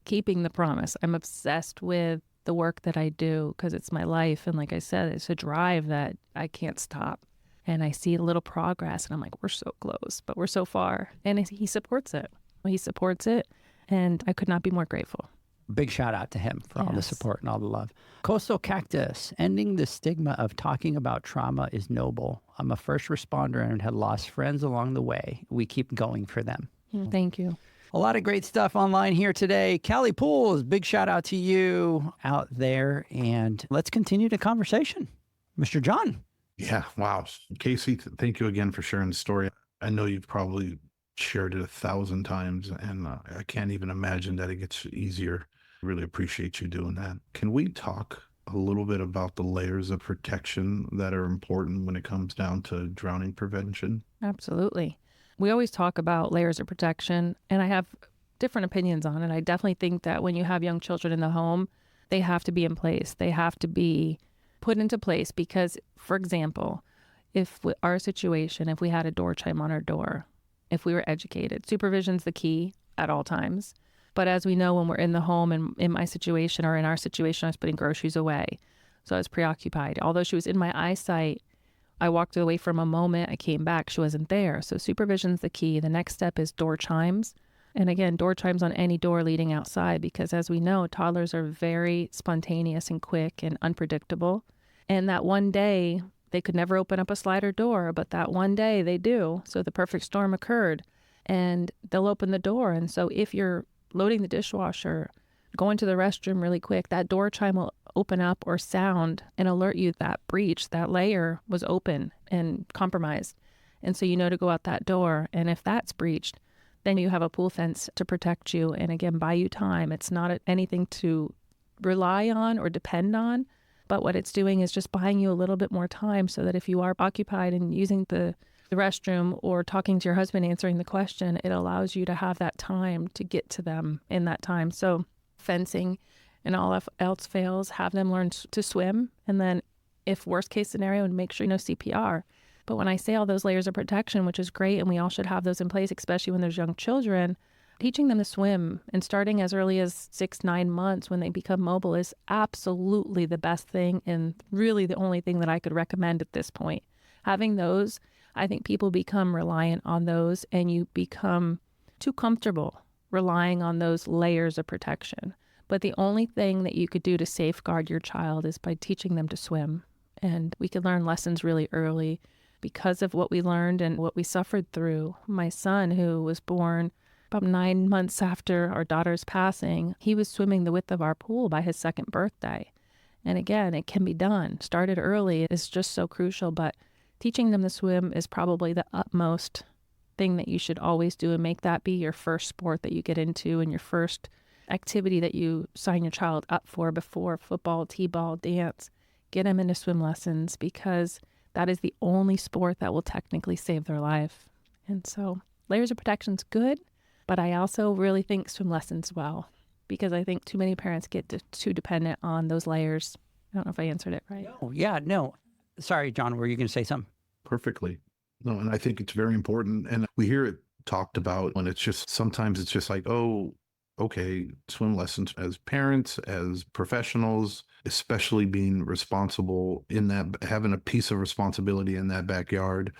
keeping the promise. I'm obsessed with the work that I do because it's my life. And like I said, it's a drive that I can't stop. And I see a little progress and I'm like, we're so close, but we're so far. And he supports it. He supports it. And I could not be more grateful. Big shout out to him for all the Yes. support and all the love. Coastal Cactus, ending the stigma of talking about trauma is noble. I'm a first responder and had lost friends along the way. We keep going for them. Thank you. A lot of great stuff online here today. Callie Pools, big shout out to you out there. And let's continue the conversation. Mr. John. Yeah. Wow. Casey, thank you again for sharing the story. I know you've probably shared it 1,000 times, and I can't even imagine that it gets easier. Really appreciate you doing that. Can we talk a little bit about the layers of protection that are important when it comes down to drowning prevention? Absolutely. We always talk about layers of protection, and I have different opinions on it. I definitely think that when you have young children in the home, they have to be in place. They have to be put into place because, for example, if our situation, if we had a door chime on our door, if we were educated, supervision's the key at all times. But as we know, when we're in the home and in my situation or in our situation, I was putting groceries away. So I was preoccupied. Although she was in my eyesight, I walked away from a moment. I came back. She wasn't there. So supervision's the key. The next step is door chimes. And again, door chimes on any door leading outside, because as we know, toddlers are very spontaneous and quick and unpredictable. And that one day, they could never open up a slider door, but that one day they do. So the perfect storm occurred and they'll open the door. And so if you're loading the dishwasher, going to the restroom really quick, that door chime will open up or sound and alert you that breach, that layer was open and compromised. And so you know to go out that door. And if that's breached, then you have a pool fence to protect you and again, buy you time. It's not anything to rely on or depend on, but what it's doing is just buying you a little bit more time so that if you are occupied and using the restroom or talking to your husband, answering the question, it allows you to have that time to get to them in that time. So fencing and all else fails, have them learn to swim. And then if worst case scenario, make sure you know CPR. But when I say all those layers of protection, which is great, and we all should have those in place, especially when there's young children, teaching them to swim and starting as early as 6-9 months when they become mobile is absolutely the best thing and really the only thing that I could recommend at this point. Having those, I think people become reliant on those and you become too comfortable relying on those layers of protection. But the only thing that you could do to safeguard your child is by teaching them to swim. And we could learn lessons really early because of what we learned and what we suffered through. My son, who was born about 9 months after our daughter's passing, he was swimming the width of our pool by his 2nd birthday. And again, it can be done. Started early is just so crucial, but teaching them to swim is probably the utmost thing that you should always do and make that be your first sport that you get into and your first activity that you sign your child up for before football, t-ball, dance. Get them into swim lessons because that is the only sport that will technically save their life. And so layers of protection's good, but I also really think swim lessons well because I think too many parents get too dependent on those layers. I don't know if I answered it right. No. Sorry, John, were you going to say something? Perfectly. No, and I think it's very important. And we hear it talked about when sometimes it's just like, oh, okay, swim lessons as parents, as professionals, especially being responsible in that, having a piece of responsibility in that backyard.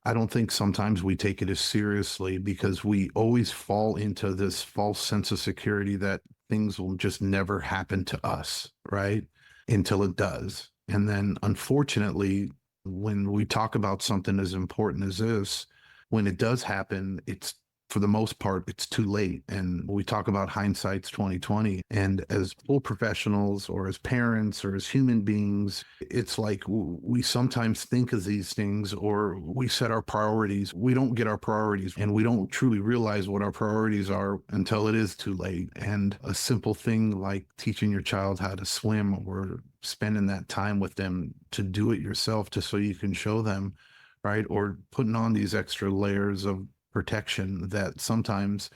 I don't think sometimes we take it as seriously because we always fall into this false sense of security that things will just never happen to us, right? Until it does. And then unfortunately, when we talk about something as important as this, when it does happen, it's for the most part, it's too late. And we talk about hindsight's 2020. And as pool professionals or as parents or as human beings, it's like we sometimes think of these things or we set our priorities. We don't get our priorities and we don't truly realize what our priorities are until it is too late. And a simple thing like teaching your child how to swim or spending that time with them to do it yourself just so you can show them, right? Or putting on these extra layers of protection that sometimes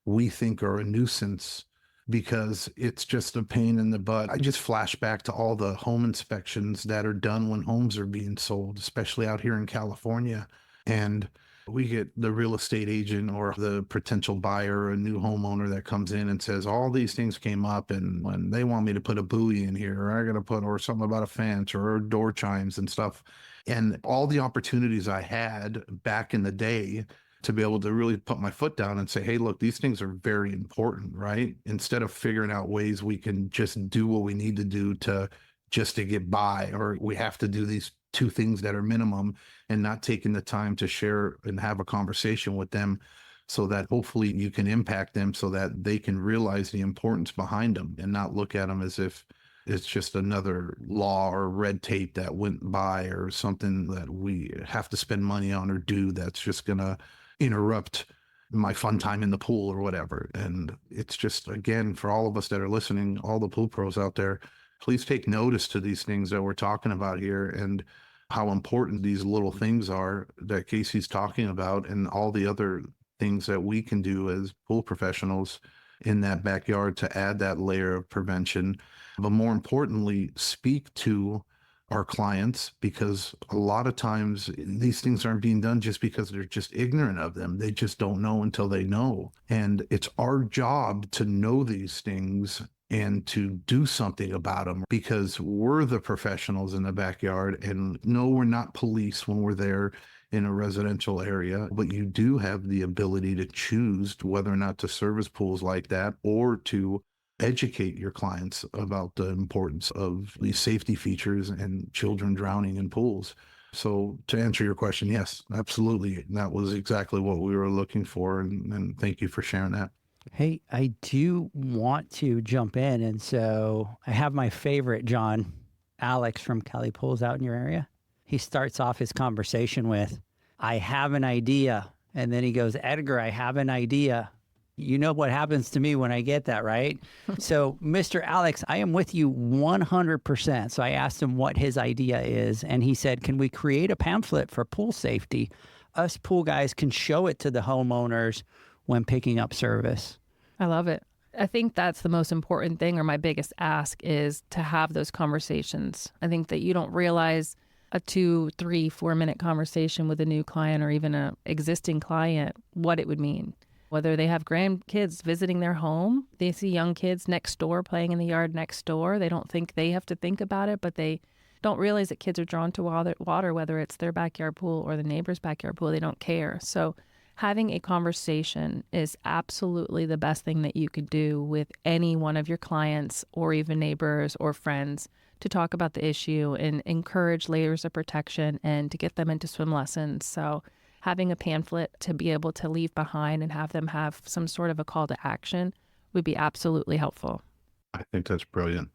we think are a nuisance because it's just a pain in the butt. I just flash back to all the home inspections that are done when homes are being sold, especially out here in California. And we get the real estate agent or the potential buyer, a new homeowner that comes in and says, all these things came up and when they want me to put a buoy in here, or I got to put, or something about a fence or door chimes and stuff. And all the opportunities I had back in the day to be able to really put my foot down and say, hey, look, these things are very important, right? Instead of figuring out ways we can just do what we need to do to get by, or we have to do these two things that are minimum and not taking the time to share and have a conversation with them so that hopefully you can impact them so that they can realize the importance behind them and not look at them as if it's just another law or red tape that went by or something that we have to spend money on or do that's just going to interrupt my fun time in the pool or whatever. And it's just, again, for all of us that are listening, all the pool pros out there, please take notice to these things that we're talking about here and how important these little things are that Casey's talking about and all the other things that we can do as pool professionals in that backyard to add that layer of prevention. But more importantly, speak to our clients, because a lot of times these things aren't being done just because they're just ignorant of them. They just don't know until they know. And it's our job to know these things and to do something about them because we're the professionals in the backyard. And no, we're not police when we're there in a residential area, but you do have the ability to choose whether or not to service pools like that or to educate your clients about the importance of these safety features and children drowning in pools. So to answer your question, yes, absolutely. That was exactly what we were looking for. And thank you for sharing that. Hey, I do want to jump in. And so I have my favorite, John, Alex from Cali Pools out in your area. He starts off his conversation with, I have an idea. And then he goes, Edgar, I have an idea. You know what happens to me when I get that, right? So, Mr. Alex, I am with you 100%. So I asked him what his idea is, and he said, can we create a pamphlet for pool safety? Us pool guys can show it to the homeowners when picking up service. I love it. I think that's the most important thing, or my biggest ask is to have those conversations. I think that you don't realize a 2, 3, 4 minute conversation with a new client or even an existing client, what it would mean. Whether they have grandkids visiting their home, they see young kids next door playing in the yard next door. They don't think they have to think about it, but they don't realize that kids are drawn to water, whether it's their backyard pool or the neighbor's backyard pool. They don't care. So having a conversation is absolutely the best thing that you could do with any one of your clients or even neighbors or friends to talk about the issue and encourage layers of protection and to get them into swim lessons. So having a pamphlet to be able to leave behind and have them have some sort of a call to action would be absolutely helpful. I think that's brilliant.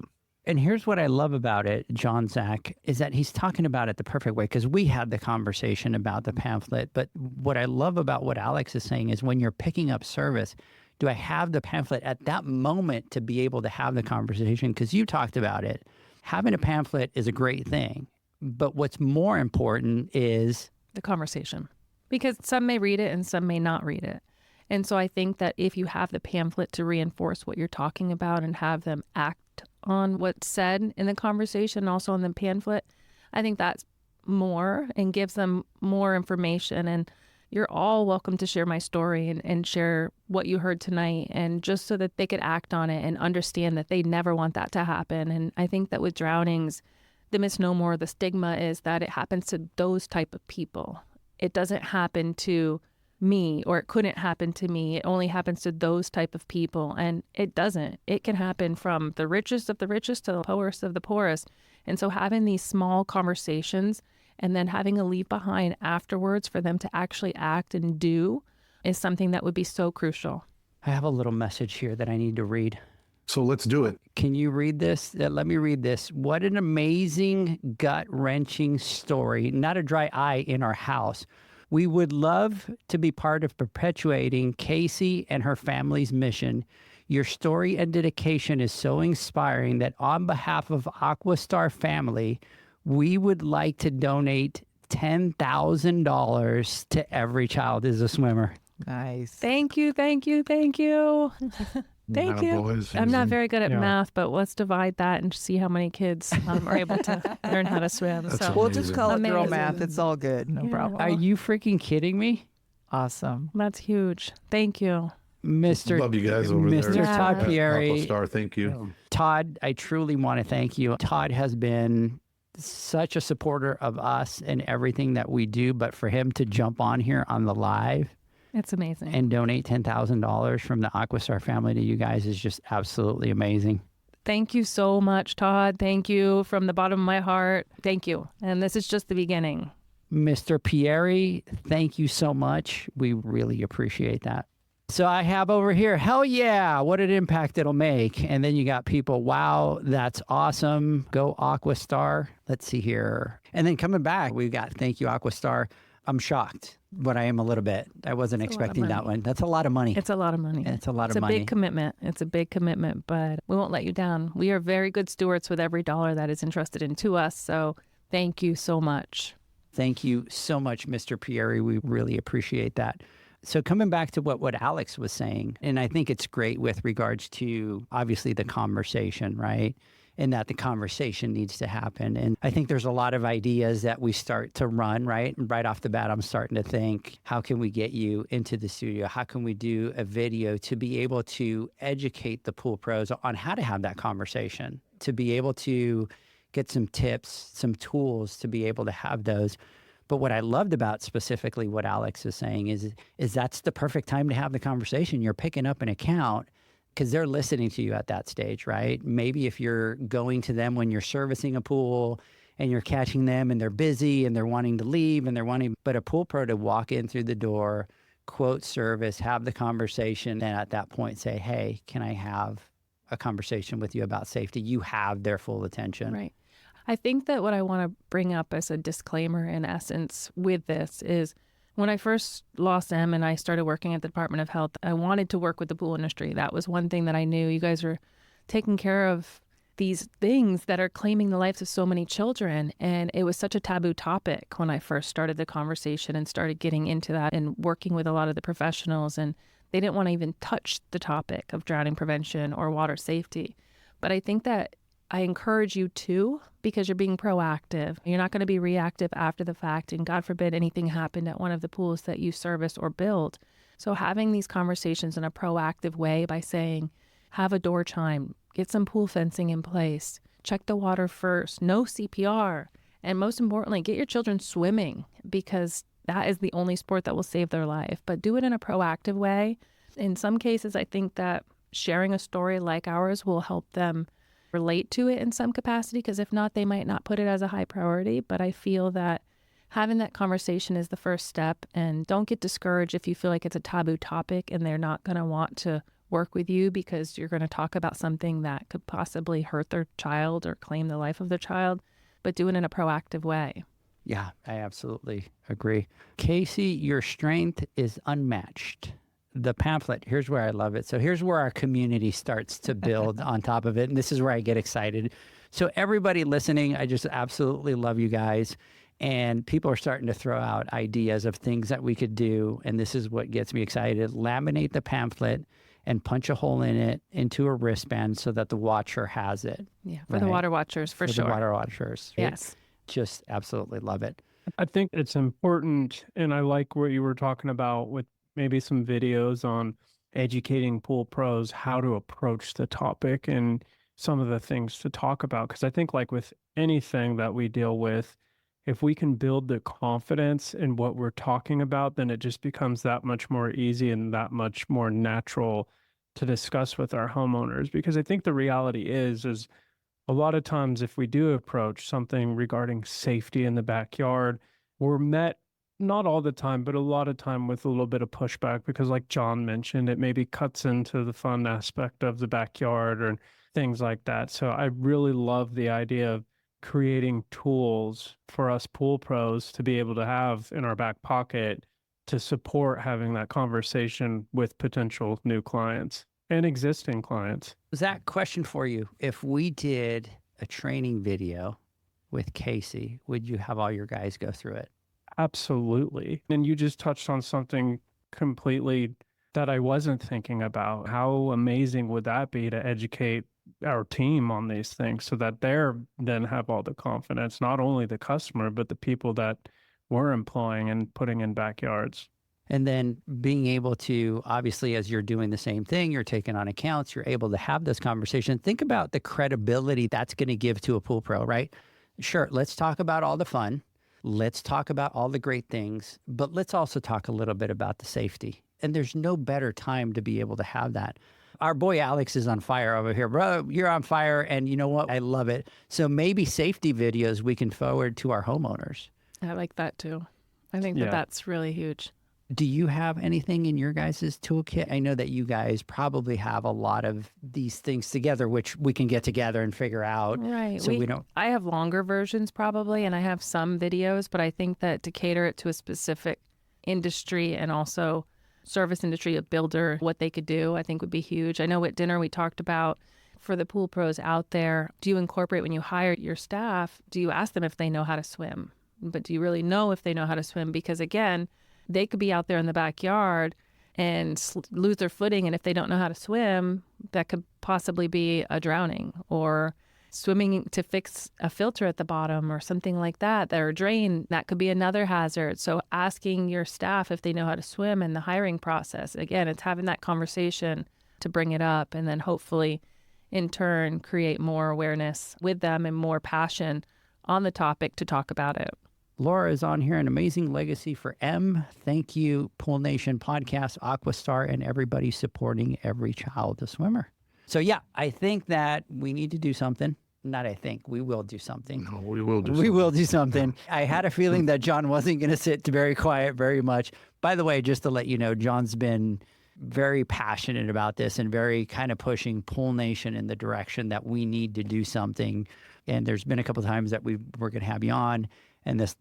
And here's what I love about it, John Zach, is that he's talking about it the perfect way, because we had the conversation about the pamphlet. But what I love about what Alex is saying is when you're picking up service, do I have the pamphlet at that moment to be able to have the conversation? Because you talked about it. Having a pamphlet is a great thing. But what's more important is the conversation, because some may read it and some may not read it. And so I think that if you have the pamphlet to reinforce what you're talking about and have them act on what's said in the conversation, also in the pamphlet, I think that's more and gives them more information. And you're all welcome to share my story and share what you heard tonight, and just so that they could act on it and understand that they never want that to happen. And I think that with drownings, the misnomer, the stigma is that it happens to those type of people. It doesn't happen to me, or it couldn't happen to me. It only happens to those type of people. And it doesn't. It can happen from the richest of the richest to the poorest of the poorest. And so having these small conversations and then having a leave behind afterwards for them to actually act and do is something that would be so crucial. I have a little message here that I need to read. So let's do it. Can you read this? Let me read this. What an amazing, gut-wrenching story. Not a dry eye in our house. We would love to be part of perpetuating Casey and her family's mission. Your story and dedication is so inspiring that on behalf of Aquastar family, we would like to donate $10,000 to every child is a swimmer. Nice. Thank you, thank you, thank you. Thank you. Boys, I'm not very good at math, but let's divide that and see how many kids are able to learn how to swim. That's So We'll just call it girl Amazing. math. It's all good. No problem. Are you freaking kidding me? Awesome. that's huge. Thank you. Mr. Love you guys over there. Mr. Todd at Pieri. Aquastar, thank you. Todd, I truly want to thank you. Todd has been such a supporter of us and everything that we do, but for him to jump on here on the live It's amazing. and donate $10,000 from the Aquastar family to you guys is just absolutely amazing. Thank you so much, Todd. Thank you from the bottom of my heart. Thank you. And this is just the beginning. Mr. Pieri, thank you so much. We really appreciate that. So I have over here, hell yeah, what an impact it'll make. And then you got people, wow, that's awesome. Go Aquastar. Let's see here. And then coming back, we've got thank you, Aquastar. I'm shocked, but I am a little bit. I wasn't It's a lot of expecting that money. one. That's a lot of money. It's a lot of money. It's a lot It's of a money. big commitment. It's a big commitment, but we won't let you down. We are very good stewards with every dollar that is entrusted into us. So thank you so much. Thank you so much, Mr. Pieri. We really appreciate that. So coming back to what Alex was saying, and I think it's great with regards to obviously the conversation, right? And that the conversation needs to happen. And I think there's a lot of ideas that we start to run, right? And right off the bat, I'm starting to think, how can we get you into the studio? How can we do a video to be able to educate the pool pros on how to have that conversation, to be able to get some tips, some tools to be able to have those. But what I loved about specifically what Alex is saying is that's the perfect time to have the conversation. You're picking up an account because they're listening to you at that stage, right? Maybe if you're going to them when you're servicing a pool and you're catching them and they're busy and they're wanting to leave and but a pool pro to walk in through the door, quote service, have the conversation, and at that point say, hey, can I have a conversation with you about safety? You have their full attention. Right. I think that what I want to bring up as a disclaimer in essence with this is when I first lost Em and I started working at the Department of Health, I wanted to work with the pool industry. That was one thing that I knew. You guys were taking care of these things that are claiming the lives of so many children. And it was such a taboo topic when I first started the conversation and started getting into that and working with a lot of the professionals. And they didn't want to even touch the topic of drowning prevention or water safety. But I think that I encourage you to, because you're being proactive. You're not going to be reactive after the fact. And God forbid anything happened at one of the pools that you service or build. So having these conversations in a proactive way by saying, have a door chime, get some pool fencing in place, check the water first, no CPR. And most importantly, get your children swimming, because that is the only sport that will save their life. But do it in a proactive way. In some cases, I think that sharing a story like ours will help them relate to it in some capacity, because if not, they might not put it as a high priority. But I feel that having that conversation is the first step, and don't get discouraged if you feel like it's a taboo topic and they're not going to want to work with you because you're going to talk about something that could possibly hurt their child or claim the life of their child, but do it in a proactive way. Yeah, I absolutely agree. Casey, your strength is unmatched. The pamphlet, here's where I love it. So here's where our community starts to build on top of it. And this is where I get excited. So everybody listening, I just absolutely love you guys. And people are starting to throw out ideas of things that we could do. And this is what gets me excited. Laminate the pamphlet and punch a hole in it into a wristband so that the watcher has it. Yeah, for the water watchers, for sure. The water watchers. Right? Yes. Just absolutely love it. I think it's important, and I like what you were talking about with maybe some videos on educating pool pros how to approach the topic and some of the things to talk about. Because I think like with anything that we deal with, if we can build the confidence in what we're talking about, then it just becomes that much more easy and that much more natural to discuss with our homeowners. Because I think the reality is a lot of times if we do approach something regarding safety in the backyard, we're met, not all the time, but a lot of time with a little bit of pushback because like John mentioned, it maybe cuts into the fun aspect of the backyard or things like that. So I really love the idea of creating tools for us pool pros to be able to have in our back pocket to support having that conversation with potential new clients and existing clients. Zach, question for you. If we did a training video with Casey, would you have all your guys go through it? Absolutely. And you just touched on something completely that I wasn't thinking about. How amazing would that be to educate our team on these things so that they're then have all the confidence, not only the customer, but the people that we're employing and putting in backyards. And then being able to, obviously, as you're doing the same thing, you're taking on accounts, you're able to have this conversation. Think about the credibility that's going to give to a pool pro, right? Sure, let's talk about all the fun. Let's talk about all the great things, but let's also talk a little bit about the safety. And there's no better time to be able to have that. Our boy Alex is on fire over here. Bro, you're on fire, and you know what? I love it. So maybe safety videos we can forward to our homeowners. I like that too. I think that that's really huge. Do you have anything in your guys' toolkit? I know that you guys probably have a lot of these things together, which we can get together and figure out. Right. So we don't. I have longer versions probably, and I have some videos, but I think that to cater it to a specific industry and also service industry, a builder, what they could do, I think would be huge. I know at dinner we talked about for the pool pros out there, do you incorporate when you hire your staff, do you ask them if they know how to swim? But do you really know if they know how to swim? Because again, they could be out there in the backyard and lose their footing. And if they don't know how to swim, that could possibly be a drowning or swimming to fix a filter at the bottom or something like that, or a drain, that could be another hazard. So asking your staff if they know how to swim in the hiring process, again, it's having that conversation to bring it up and then hopefully in turn create more awareness with them and more passion on the topic to talk about it. Laura is on here, an amazing legacy for M. Thank you, Pool Nation Podcast, Aquastar, and everybody supporting every child a swimmer. So yeah, I think that we need to do something. Not I think, we will do something. No, we will do We something. will do something. I had a feeling that John wasn't going to sit very quiet very much. By the way, just to let you know, John's been very passionate about this and very kind of pushing Pool Nation in the direction that we need to do something. And there's been a couple of times that we're going to have you on. And this,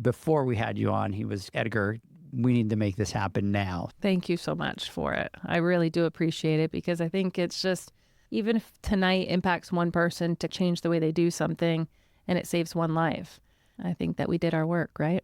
before we had you on, he was, Edgar, we need to make this happen now. Thank you so much for it. I really do appreciate it because I think it's just, even if tonight impacts one person to change the way they do something and it saves one life, I think that we did our work, right?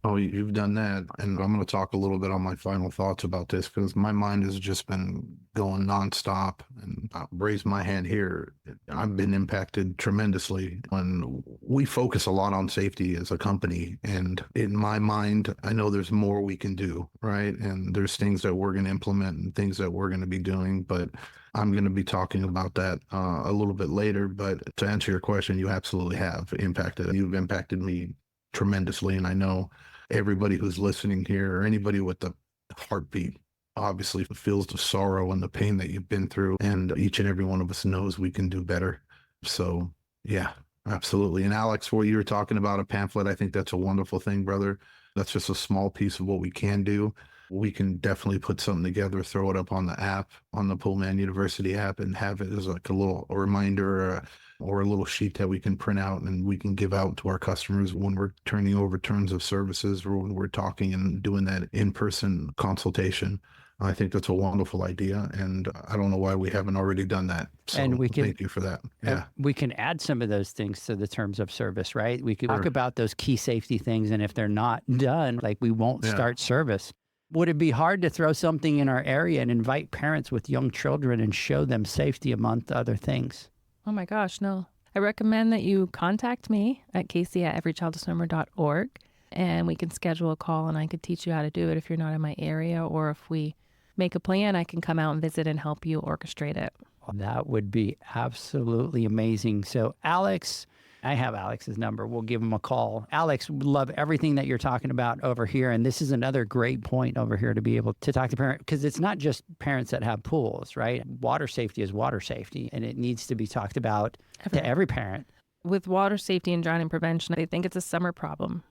Oh, you've done that. And I'm going to talk a little bit on my final thoughts about this because my mind has just been going nonstop. And I'll raise my hand here. I've been impacted tremendously when we focus a lot on safety as a company. And in my mind, I know there's more we can do, right? And there's things that we're going to implement and things that we're going to be doing. But I'm going to be talking about that a little bit later. But to answer your question, you absolutely have impacted. You've impacted me tremendously. And I know everybody who's listening here or anybody with the heartbeat obviously feels the sorrow and the pain that you've been through. And each and every one of us knows we can do better. So yeah, absolutely. And Alex, what you were talking about, a pamphlet, I think that's a wonderful thing, brother. That's just a small piece of what we can do. we can definitely put something together, throw it up on the app, on the Poolman University app, and have it as like a little reminder or a little sheet that we can print out and we can give out to our customers when we're turning over terms of services or when we're talking and doing that in-person consultation. I think that's a wonderful idea, and I don't know why we haven't already done that. So And we can, thank you for that. Yeah. we can add some of those things to the terms of service, right? We could talk about those key safety things, and if they're not done, like we won't start service. Would it be hard to throw something in our area and invite parents with young children and show them safety among other things? Oh my gosh, no. I recommend that you contact me at casey@everychildaswimmer.org, and we can schedule a call and I could teach you how to do it if you're not in my area, or if we make a plan, I can come out and visit and help you orchestrate it. That would be absolutely amazing. So Alex, I have Alex's number. We'll give him a call. Alex, love everything that you're talking about over here. And this is another great point over here to be able to talk to parents, because it's not just parents that have pools, right? Water safety is water safety, and it needs to be talked about to every parent. With water safety and drowning prevention, I think it's a summer problem,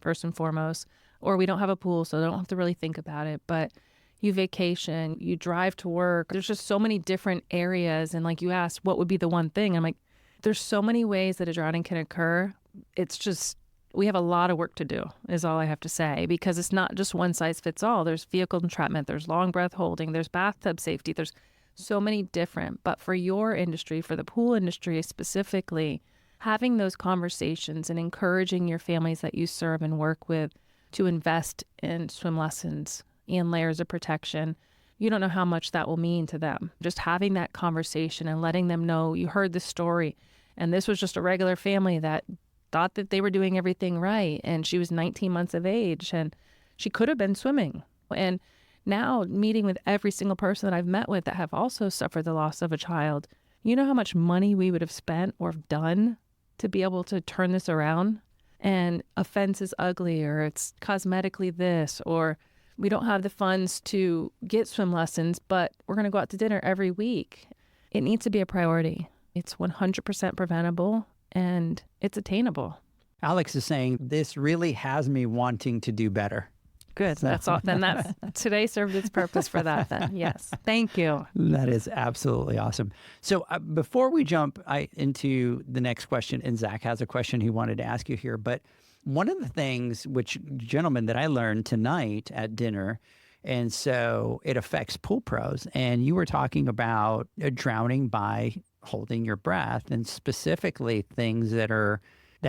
first and foremost, or we don't have a pool, so they don't have to really think about it. But you vacation, you drive to work. There's just so many different areas. And like you asked, what would be the one thing? I'm like, there's so many ways that a drowning can occur. It's just, we have a lot of work to do, is all I have to say, because it's not just one size fits all. There's vehicle entrapment, there's long breath holding, there's bathtub safety, there's so many different. But for your industry, for the pool industry specifically, having those conversations and encouraging your families that you serve and work with to invest in swim lessons and layers of protection, you don't know how much that will mean to them. Just having that conversation and letting them know you heard the story, and this was just a regular family that thought that they were doing everything right, and she was 19 months of age, and she could have been swimming. And now, meeting with every single person that I've met with that have also suffered the loss of a child, you know how much money we would have spent or have done to be able to turn this around? And a fence is ugly, or it's cosmetically this, or we don't have the funds to get swim lessons, but we're going to go out to dinner every week. It needs to be a priority. It's 100% preventable, and it's attainable. Alex is saying, this really has me wanting to do better. Good. That's all. Then that's today served its purpose for that. Then yes, thank you. That is absolutely awesome. So before we jump into the next question, and Zach has a question he wanted to ask you here, but one of the things, which, gentlemen, that I learned tonight at dinner, and so it affects pool pros, and you were talking about drowning by holding your breath, and specifically things that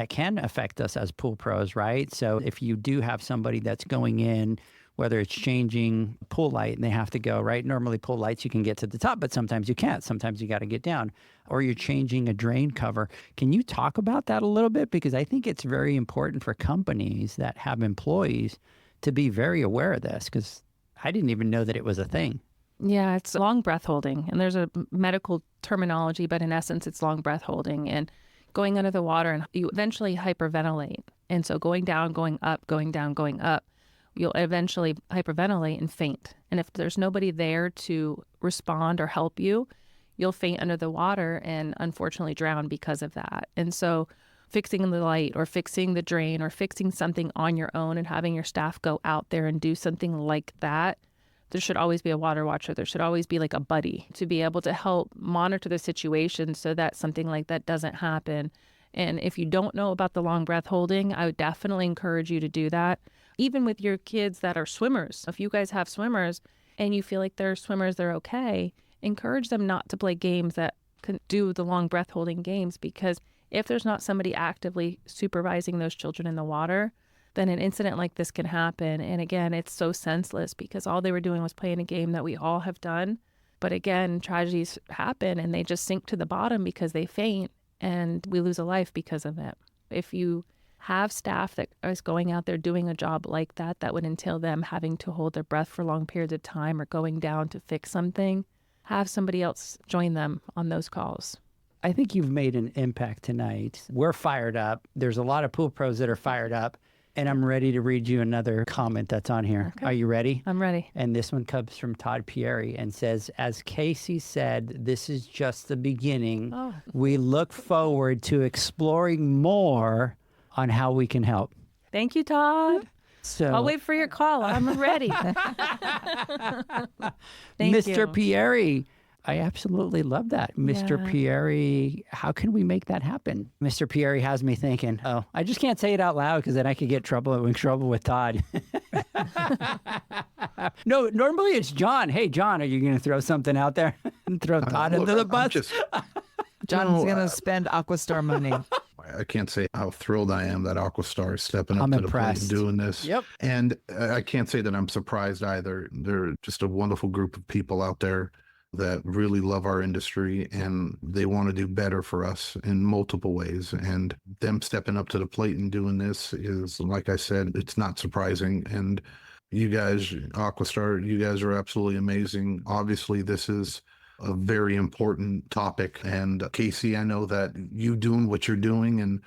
can affect us as pool pros, right? So if you do have somebody that's going in, whether it's changing pool light and they have to go, right? Normally pool lights, you can get to the top, but sometimes you can't. Sometimes you got to get down. Or you're changing a drain cover. Can you talk about that a little bit? Because I think it's very important for companies that have employees to be very aware of this, because I didn't even know that it was a thing. Yeah, it's long breath holding. And there's a medical terminology, but in essence, it's long breath holding. And going under the water, and you eventually hyperventilate. And so going down, going up, going down, going up, you'll eventually hyperventilate and faint. And if there's nobody there to respond or help you, you'll faint under the water and unfortunately drown because of that. And so fixing the light or fixing the drain or fixing something on your own and having your staff go out there and do something like that, there should always be a water watcher. There should always be like a buddy to be able to help monitor the situation so that something like that doesn't happen. And if you don't know about the long breath holding, I would definitely encourage you to do that. Even with your kids that are swimmers, if you guys have swimmers and you feel like they're swimmers, they're okay, encourage them not to play games that can do the long breath holding games, because if there's not somebody actively supervising those children in the water, then an incident like this can happen. And again, it's so senseless because all they were doing was playing a game that we all have done. But again, tragedies happen and they just sink to the bottom because they faint, and we lose a life because of it. If you have staff that is going out there doing a job like that, that would entail them having to hold their breath for long periods of time or going down to fix something, have somebody else join them on those calls. I think you've made an impact tonight. We're fired up. There's a lot of pool pros that are fired up. And I'm ready to read you another comment that's on here. Okay. Are you ready? I'm ready. And this one comes from Todd Pieri and says, as Casey said, this is just the beginning. Oh. We look forward to exploring more on how we can help. Thank you, Todd. So, I'll wait for your call. I'm ready. Thank Mr. you. Pieri, I absolutely love that. Mr. Yeah. Pieri, how can we make that happen? Mr. Pieri has me thinking, oh, I just can't say it out loud because then I could get in trouble with Todd. No, normally it's John. Hey, John, are you going to throw something out there and throw Todd Look, under the I'm bus? John's No, going to spend Aquastar money. I can't say how thrilled I am that Aquastar is stepping up I'm to the impressed. plate and doing this. Yep. And I can't say that I'm surprised either. They're just a wonderful group of people out there that really love our industry and they want to do better for us in multiple ways. And them stepping up to the plate and doing this is, like I said, it's not surprising. And you guys, Aquastar, you guys are absolutely amazing. Obviously, this is a very important topic. And Casey, I know that you doing what you're doing and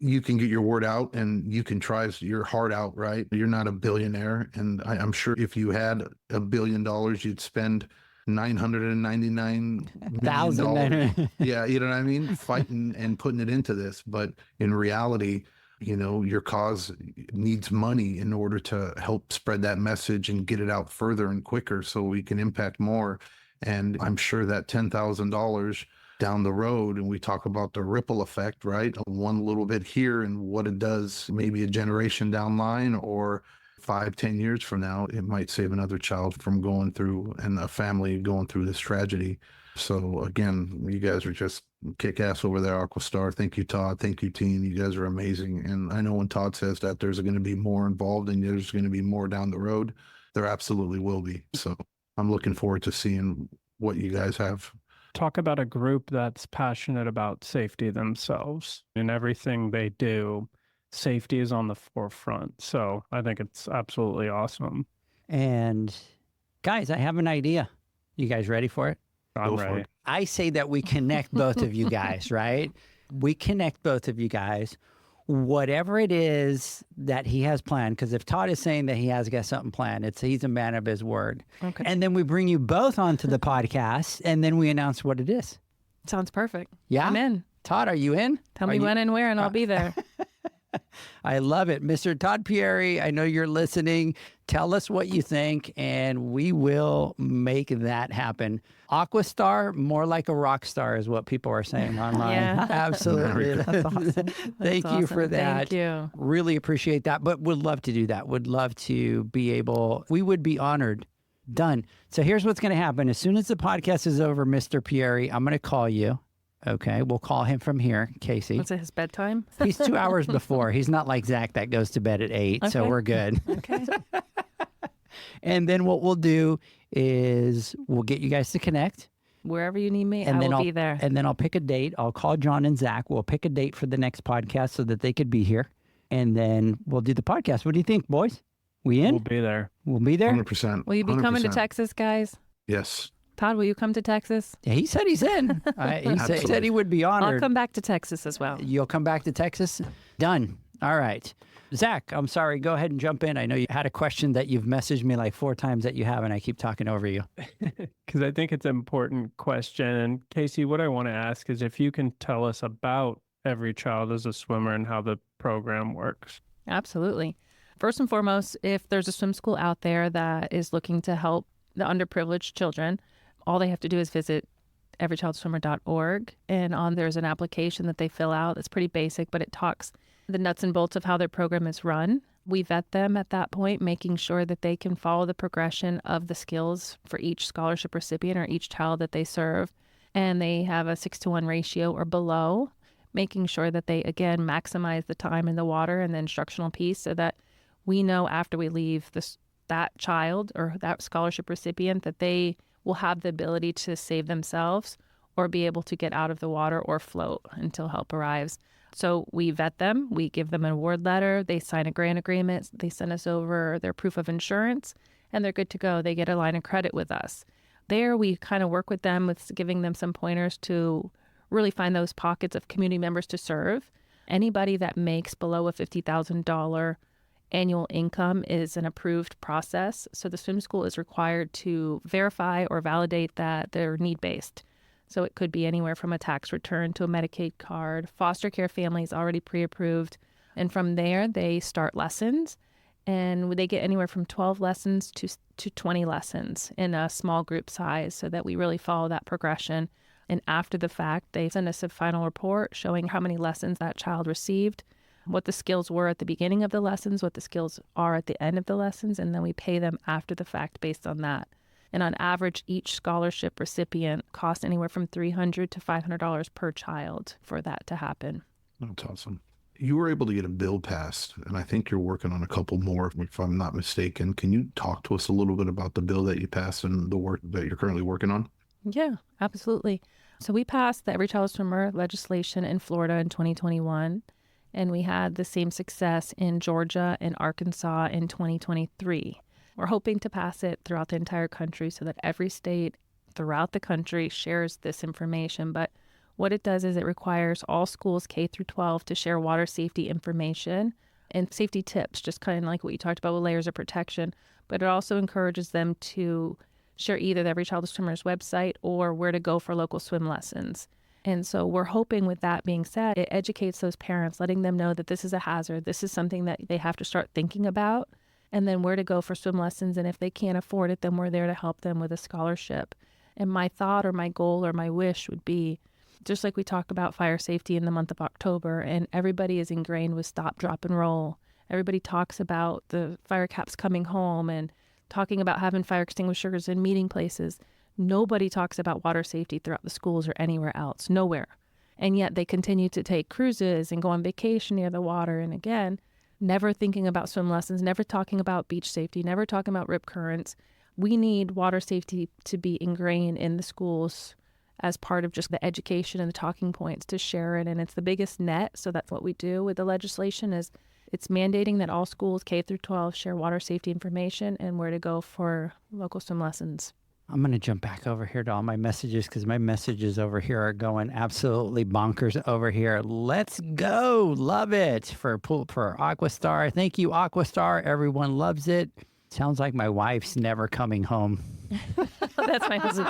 you can get your word out and you can try your heart out, right? You're not a billionaire. And I'm sure if you had $1 billion, you'd spend $999 million. Yeah, you know what I mean? Fighting and putting it into this. But in reality, you know, your cause needs money in order to help spread that message and get it out further and quicker so we can impact more. And I'm sure that $10,000 down the road, and we talk about the ripple effect, right? One little bit here and what it does maybe a generation down line or 5-10 years from now, it might save another child from going through and a family going through this tragedy. So again, you guys are just kick ass over there, Aquastar. Thank you, Todd. Thank you, team. You guys are amazing. And I know when Todd says that there's going to be more involved and there's going to be more down the road, there absolutely will be. So I'm looking forward to seeing what you guys have. Talk about a group that's passionate about safety themselves. In everything they do, safety is on the forefront. So I think it's absolutely awesome. And guys, I have an idea. You guys ready for it? I'm Go for ready. it. I say that we connect both of you guys, right? We connect both of you guys. Whatever it is that he has planned, because if Todd is saying that he has got something planned, he's a man of his word. Okay. And then we bring you both onto the podcast, and then we announce what it is. Sounds perfect. Yeah? I'm in. Todd, are you in? Tell me when and where, and I'll be there. I love it. Mr. Todd Pieri, I know you're listening. Tell us what you think, and we will make that happen. Aquastar, more like a rock star is what people are saying online. Yeah. Absolutely. That's awesome. Thank you for that. Thank you. Really appreciate that, but would love to do that. Would love to be able, we would be honored. Done. So here's what's going to happen. As soon as the podcast is over, Mr. Pieri, I'm going to call you. Okay, we'll call him from here, Casey. What's it, his bedtime? He's 2 hours before. He's not like Zach that goes to bed at 8, so Okay. we're good. Okay. And then what we'll do is we'll get you guys to connect. Wherever you need me, And I then will I'll be there. And then I'll pick a date. I'll call John and Zach. We'll pick a date for the next podcast so that they could be here. And then we'll do the podcast. What do you think, boys? We in? We'll be there. We'll be there? 100%. Will you be coming to 100%. Texas, guys? Yes. Todd, will you come to Texas? Yeah, he said he's in. He said he would be honored. I'll come back to Texas as well. You'll come back to Texas? Done. All right. Zach, I'm sorry. Go ahead and jump in. I know you had a question that you've messaged me like 4 times that you have, and I keep talking over you. Because I think it's an important question. And Casey, what I want to ask is if you can tell us about Every Child is a Swimmer and how the program works. Absolutely. First and foremost, if there's a swim school out there that is looking to help the underprivileged children, all they have to do is visit everychildswimmer.org. And there's an application that they fill out. It's pretty basic, but it talks the nuts and bolts of how their program is run. We vet them at that point, making sure that they can follow the progression of the skills for each scholarship recipient or each child that they serve. And they have a 6-to-1 ratio or below, making sure that they, again, maximize the time in the water and the instructional piece so that we know after we leave that child or that scholarship recipient that they will have the ability to save themselves or be able to get out of the water or float until help arrives. So we vet them, we give them an award letter, they sign a grant agreement, they send us over their proof of insurance, and they're good to go. They get a line of credit with us. There we kind of work with them with giving them some pointers to really find those pockets of community members to serve. Anybody that makes below a $50,000 annual income is an approved process. So the swim school is required to verify or validate that they're need-based. So it could be anywhere from a tax return to a Medicaid card. Foster care families already pre-approved. And from there, they start lessons, and they get anywhere from 12 lessons to 20 lessons in a small group size, so that we really follow that progression. And after the fact, they send us a final report showing how many lessons that child received, what the skills were at the beginning of the lessons, what the skills are at the end of the lessons, and then we pay them after the fact based on that. And on average, each scholarship recipient costs anywhere from $300 to $500 per child for that to happen. That's awesome. You were able to get a bill passed, and I think you're working on a couple more, if I'm not mistaken. Can you talk to us a little bit about the bill that you passed and the work that you're currently working on? Yeah, absolutely. So we passed the Every Child a Swimmer legislation in Florida in 2021, and we had the same success in Georgia and Arkansas in 2023. We're hoping to pass it throughout the entire country so that every state throughout the country shares this information. But what it does is it requires all schools K through 12 to share water safety information and safety tips, just kind of like what you talked about with layers of protection. But it also encourages them to share either the Every Child a Swimmer's website or where to go for local swim lessons. And so we're hoping with that being said, it educates those parents, letting them know that this is a hazard. This is something that they have to start thinking about, and then where to go for swim lessons. And if they can't afford it, then we're there to help them with a scholarship. And my thought or my goal or my wish would be, just like we talk about fire safety in the month of October, and everybody is ingrained with stop, drop, and roll. Everybody talks about the fire caps coming home and talking about having fire extinguishers in meeting places. Nobody talks about water safety throughout the schools or anywhere else, nowhere. And yet they continue to take cruises and go on vacation near the water. And again, never thinking about swim lessons, never talking about beach safety, never talking about rip currents. We need water safety to be ingrained in the schools as part of just the education and the talking points to share it. And it's the biggest net. So that's what we do with the legislation is it's mandating that all schools K through 12 share water safety information and where to go for local swim lessons. I'm going to jump back over here to all my messages because my messages over here are going absolutely bonkers over here. Let's go. Love it for Aquastar. Thank you, Aquastar. Everyone loves it. Sounds like my wife's never coming home. That's my husband.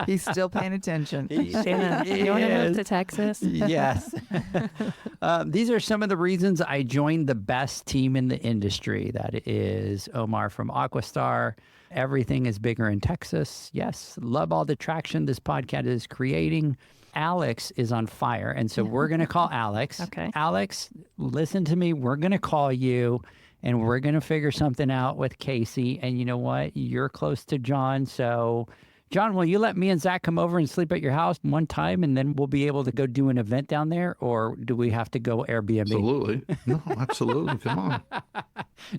He's still paying attention. Shanna, you want to move to Texas? Yes. These are some of the reasons I joined the best team in the industry. That is Omar from Aquastar. Everything is bigger in Texas. Yes. Love all the traction this podcast is creating. Alex is on fire. And so we're going to call Alex. Okay. Alex, listen to me. We're going to call you. And we're going to figure something out with Casey. And you know what? You're close to John. So, John, will you let me and Zach come over and sleep at your house one time and then we'll be able to go do an event down there? Or do we have to go Airbnb? Absolutely. No, absolutely. Come on.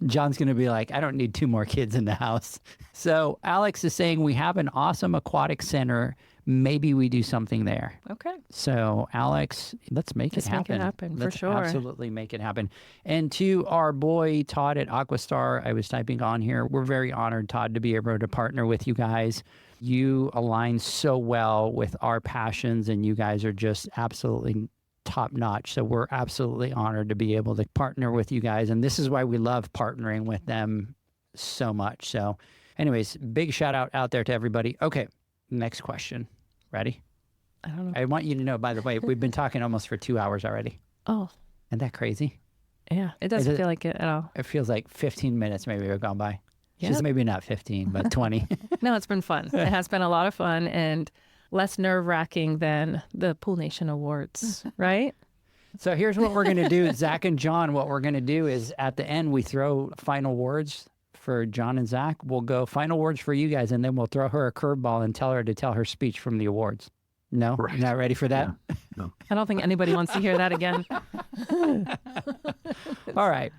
John's going to be like, I don't need 2 more kids in the house. So, Alex is saying we have an awesome aquatic center. Maybe we do something there. Okay. So, Alex, let's make it happen. Make it happen, let's for sure. Absolutely make it happen. And to our boy, Todd at Aquastar, I was typing on here. We're very honored, Todd, to be able to partner with you guys. You align so well with our passions, and you guys are just absolutely top notch. So we're absolutely honored to be able to partner with you guys. And this is why we love partnering with them so much. So anyways, big shout out there to everybody. Okay. Next question. Ready? I don't know. I want you to know, by the way, we've been talking almost for 2 hours already. Oh. Isn't that crazy? Yeah. It doesn't feel like it at all. It feels like 15 minutes maybe have gone by. Yep. Just maybe not 15, but 20. No, it's been fun. It has been a lot of fun and less nerve-wracking than the Pool Nation Awards, right? So here's what we're going to do. Zach and John, what we're going to do is at the end, we throw final words for John and Zach. We'll go final words for you guys, and then we'll throw her a curveball and tell her to tell her speech from the awards. No? Right. You're not ready for that? Yeah. No. I don't think anybody wants to hear that again. All right.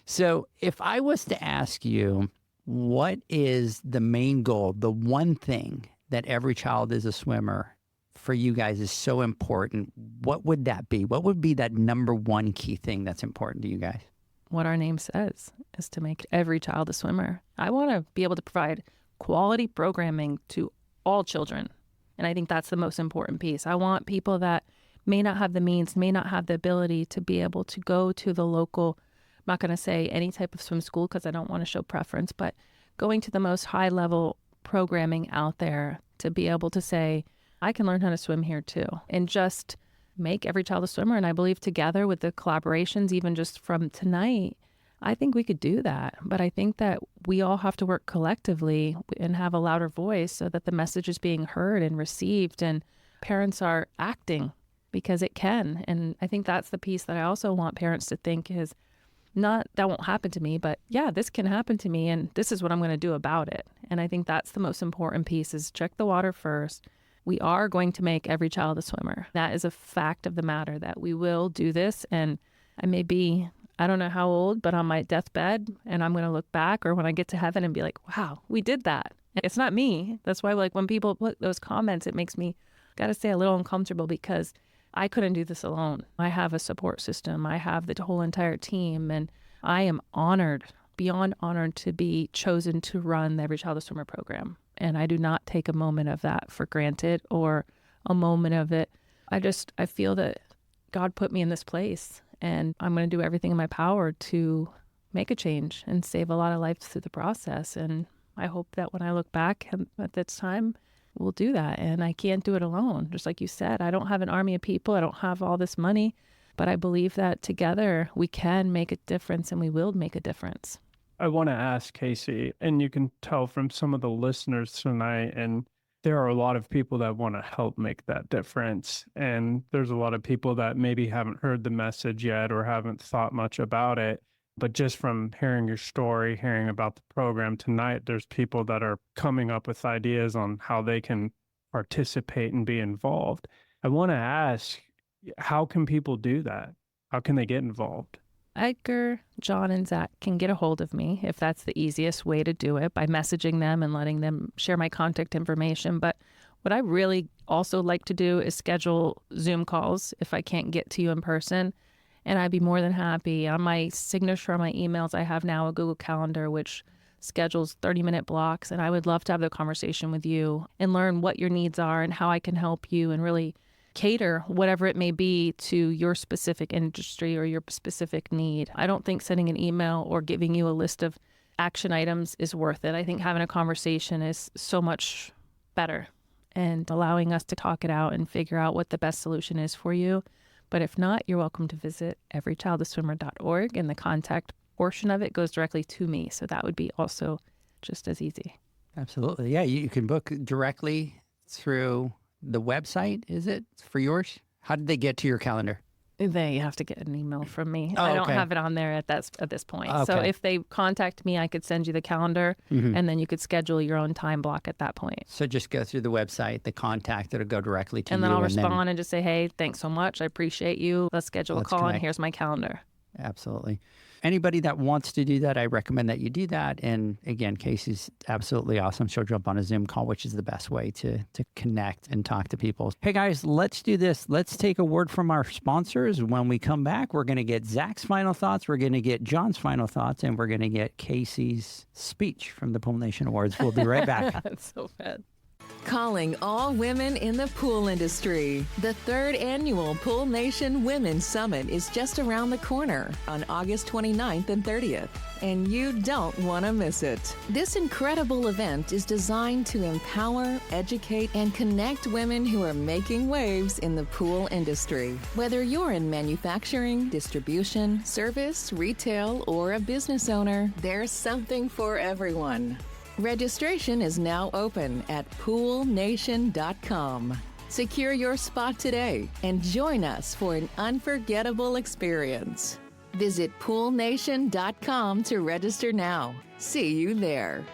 So if I was to ask you, what is the main goal, the one thing that Every Child is a Swimmer for you guys is so important, what would that be? What would be that number one key thing that's important to you guys? What our name says is to make every child a swimmer. I want to be able to provide quality programming to all children. And I think that's the most important piece. I want people that may not have the means, may not have the ability to be able to go to the local, I'm not going to say any type of swim school because I don't want to show preference, but going to the most high level programming out there to be able to say, I can learn how to swim here too. And just make every child a swimmer. And I believe together with the collaborations, even just from tonight, I think we could do that. But I think that we all have to work collectively and have a louder voice so that the message is being heard and received, and parents are acting because it can. And I think that's the piece that I also want parents to think is not that won't happen to me, but yeah, this can happen to me, and this is what I'm going to do about it. And I think that's the most important piece, is check the water first. We are going to make every child a swimmer. That is a fact of the matter, that we will do this. And I may be, I don't know how old, but on my deathbed, and I'm going to look back, or when I get to heaven and be like, wow, we did that. It's not me. That's why, like, when people put those comments, it makes me, gotta say, a little uncomfortable, because I couldn't do this alone. I have a support system. I have the whole entire team, and I am honored, beyond honored, to be chosen to run the Every Child a Swimmer program. And I do not take a moment of that for granted, or a moment of it. I feel that God put me in this place, and I'm going to do everything in my power to make a change and save a lot of lives through the process. And I hope that when I look back at this time, we'll do that. And I can't do it alone. Just like you said, I don't have an army of people. I don't have all this money, but I believe that together we can make a difference, and we will make a difference. I want to ask Casey, and you can tell from some of the listeners tonight, and there are a lot of people that want to help make that difference. And there's a lot of people that maybe haven't heard the message yet or haven't thought much about it. But just from hearing your story, hearing about the program tonight, there's people that are coming up with ideas on how they can participate and be involved. I want to ask, how can people do that? How can they get involved? Edgar, John, and Zach can get a hold of me if that's the easiest way to do it, by messaging them and letting them share my contact information. But what I really also like to do is schedule Zoom calls if I can't get to you in person. And I'd be more than happy. On my signature on my emails, I have now a Google Calendar, which schedules 30-minute blocks. And I would love to have the conversation with you and learn what your needs are and how I can help you, and really cater whatever it may be to your specific industry or your specific need. I don't think sending an email or giving you a list of action items is worth it. I think having a conversation is so much better, and allowing us to talk it out and figure out what the best solution is for you. But if not, you're welcome to visit everychildaswimmer.org, and the contact portion of it goes directly to me. So that would be also just as easy. Absolutely. Yeah, you can book directly through the website, is it, for yours? How did they get to your calendar? They have to get an email from me. Oh, I don't okay. have it on there at this point. Okay. So if they contact me, I could send you the calendar, and then you could schedule your own time block at that point. So just go through the website, the contact, it'll go directly to you. And then I'll respond and just say, hey, thanks so much. I appreciate you. Let's schedule a call, connect. and here's my calendar. Absolutely. Anybody that wants to do that, I recommend that you do that. And again, Casey's absolutely awesome. She'll jump on a Zoom call, which is the best way to connect and talk to people. Hey guys, let's do this. Let's take a word from our sponsors. When we come back, we're going to get Zach's final thoughts, we're going to get John's final thoughts, and we're going to get Casey's speech from the Pool Nation Awards. We'll be right back. That's so bad. Calling all women in the pool industry. The 3rd annual Pool Nation Women's Summit is just around the corner on August 29th and 30th, and you don't want to miss it. This incredible event is designed to empower, educate, and connect women who are making waves in the pool industry. Whether you're in manufacturing, distribution, service, retail, or a business owner, there's something for everyone. Registration is now open at poolnation.com. Secure your spot today and join us for an unforgettable experience. Visit poolnation.com to register now. See you there.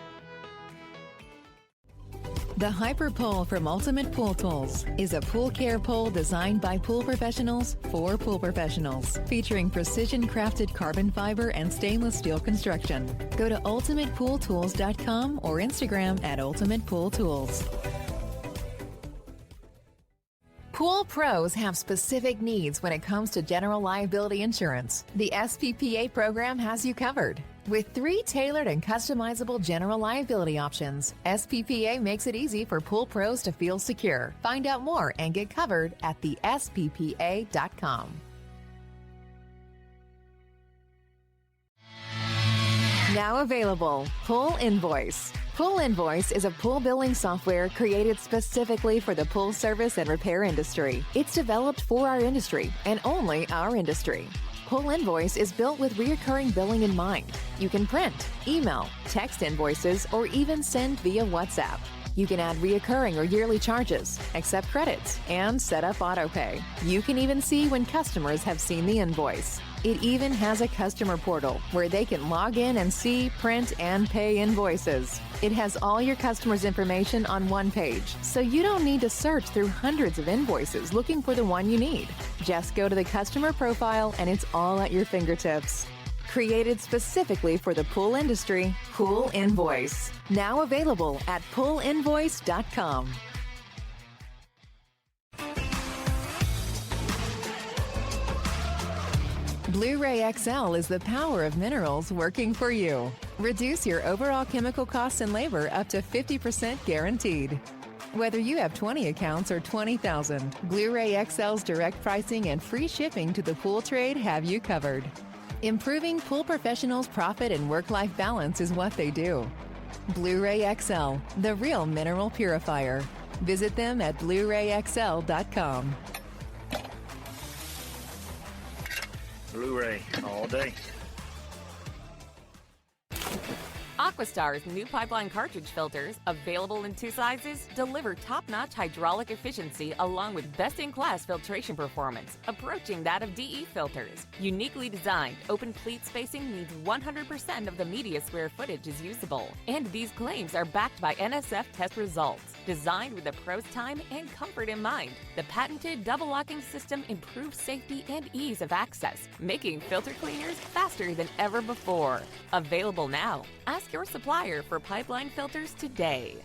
The Hyper Pole from Ultimate Pool Tools is a pool care pole designed by pool professionals for pool professionals, featuring precision-crafted carbon fiber and stainless steel construction. Go to ultimatepooltools.com or Instagram at Ultimate Pool Tools. Pool pros have specific needs when it comes to general liability insurance. The SPPA program has you covered. With 3 tailored and customizable general liability options, SPPA makes it easy for pool pros to feel secure. Find out more and get covered at thesppa.com. Now available, Pool Invoice. Pool Invoice is a pool billing software created specifically for the pool service and repair industry. It's developed for our industry and only our industry. Pool Invoice is built with recurring billing in mind. You can print, email, text invoices, or even send via WhatsApp. You can add reoccurring or yearly charges, accept credits, and set up autopay. You can even see when customers have seen the invoice. It even has a customer portal where they can log in and see, print, and pay invoices. It has all your customers' information on one page, so you don't need to search through hundreds of invoices looking for the one you need. Just go to the customer profile and it's all at your fingertips. Created specifically for the pool industry, Pool Invoice. Now available at poolinvoice.com. Blu-ray XL is the power of minerals working for you. Reduce your overall chemical costs and labor up to 50% guaranteed. Whether you have 20 accounts or 20,000, Blu-ray XL's direct pricing and free shipping to the pool trade have you covered. Improving pool professionals' profit and work-life balance is what they do. Blu-ray XL, the real mineral purifier. Visit them at BluRayXL.com. Blu-ray all day. Aquastar's new pipeline cartridge filters, available in 2 sizes, deliver top-notch hydraulic efficiency along with best-in-class filtration performance, approaching that of DE filters. Uniquely designed, open pleat spacing means 100% of the media square footage is usable. And these claims are backed by NSF test results. Designed with the pro's time and comfort in mind, the patented double locking system improves safety and ease of access, making filter cleaners faster than ever before. Available now. Ask your supplier for pipeline filters today.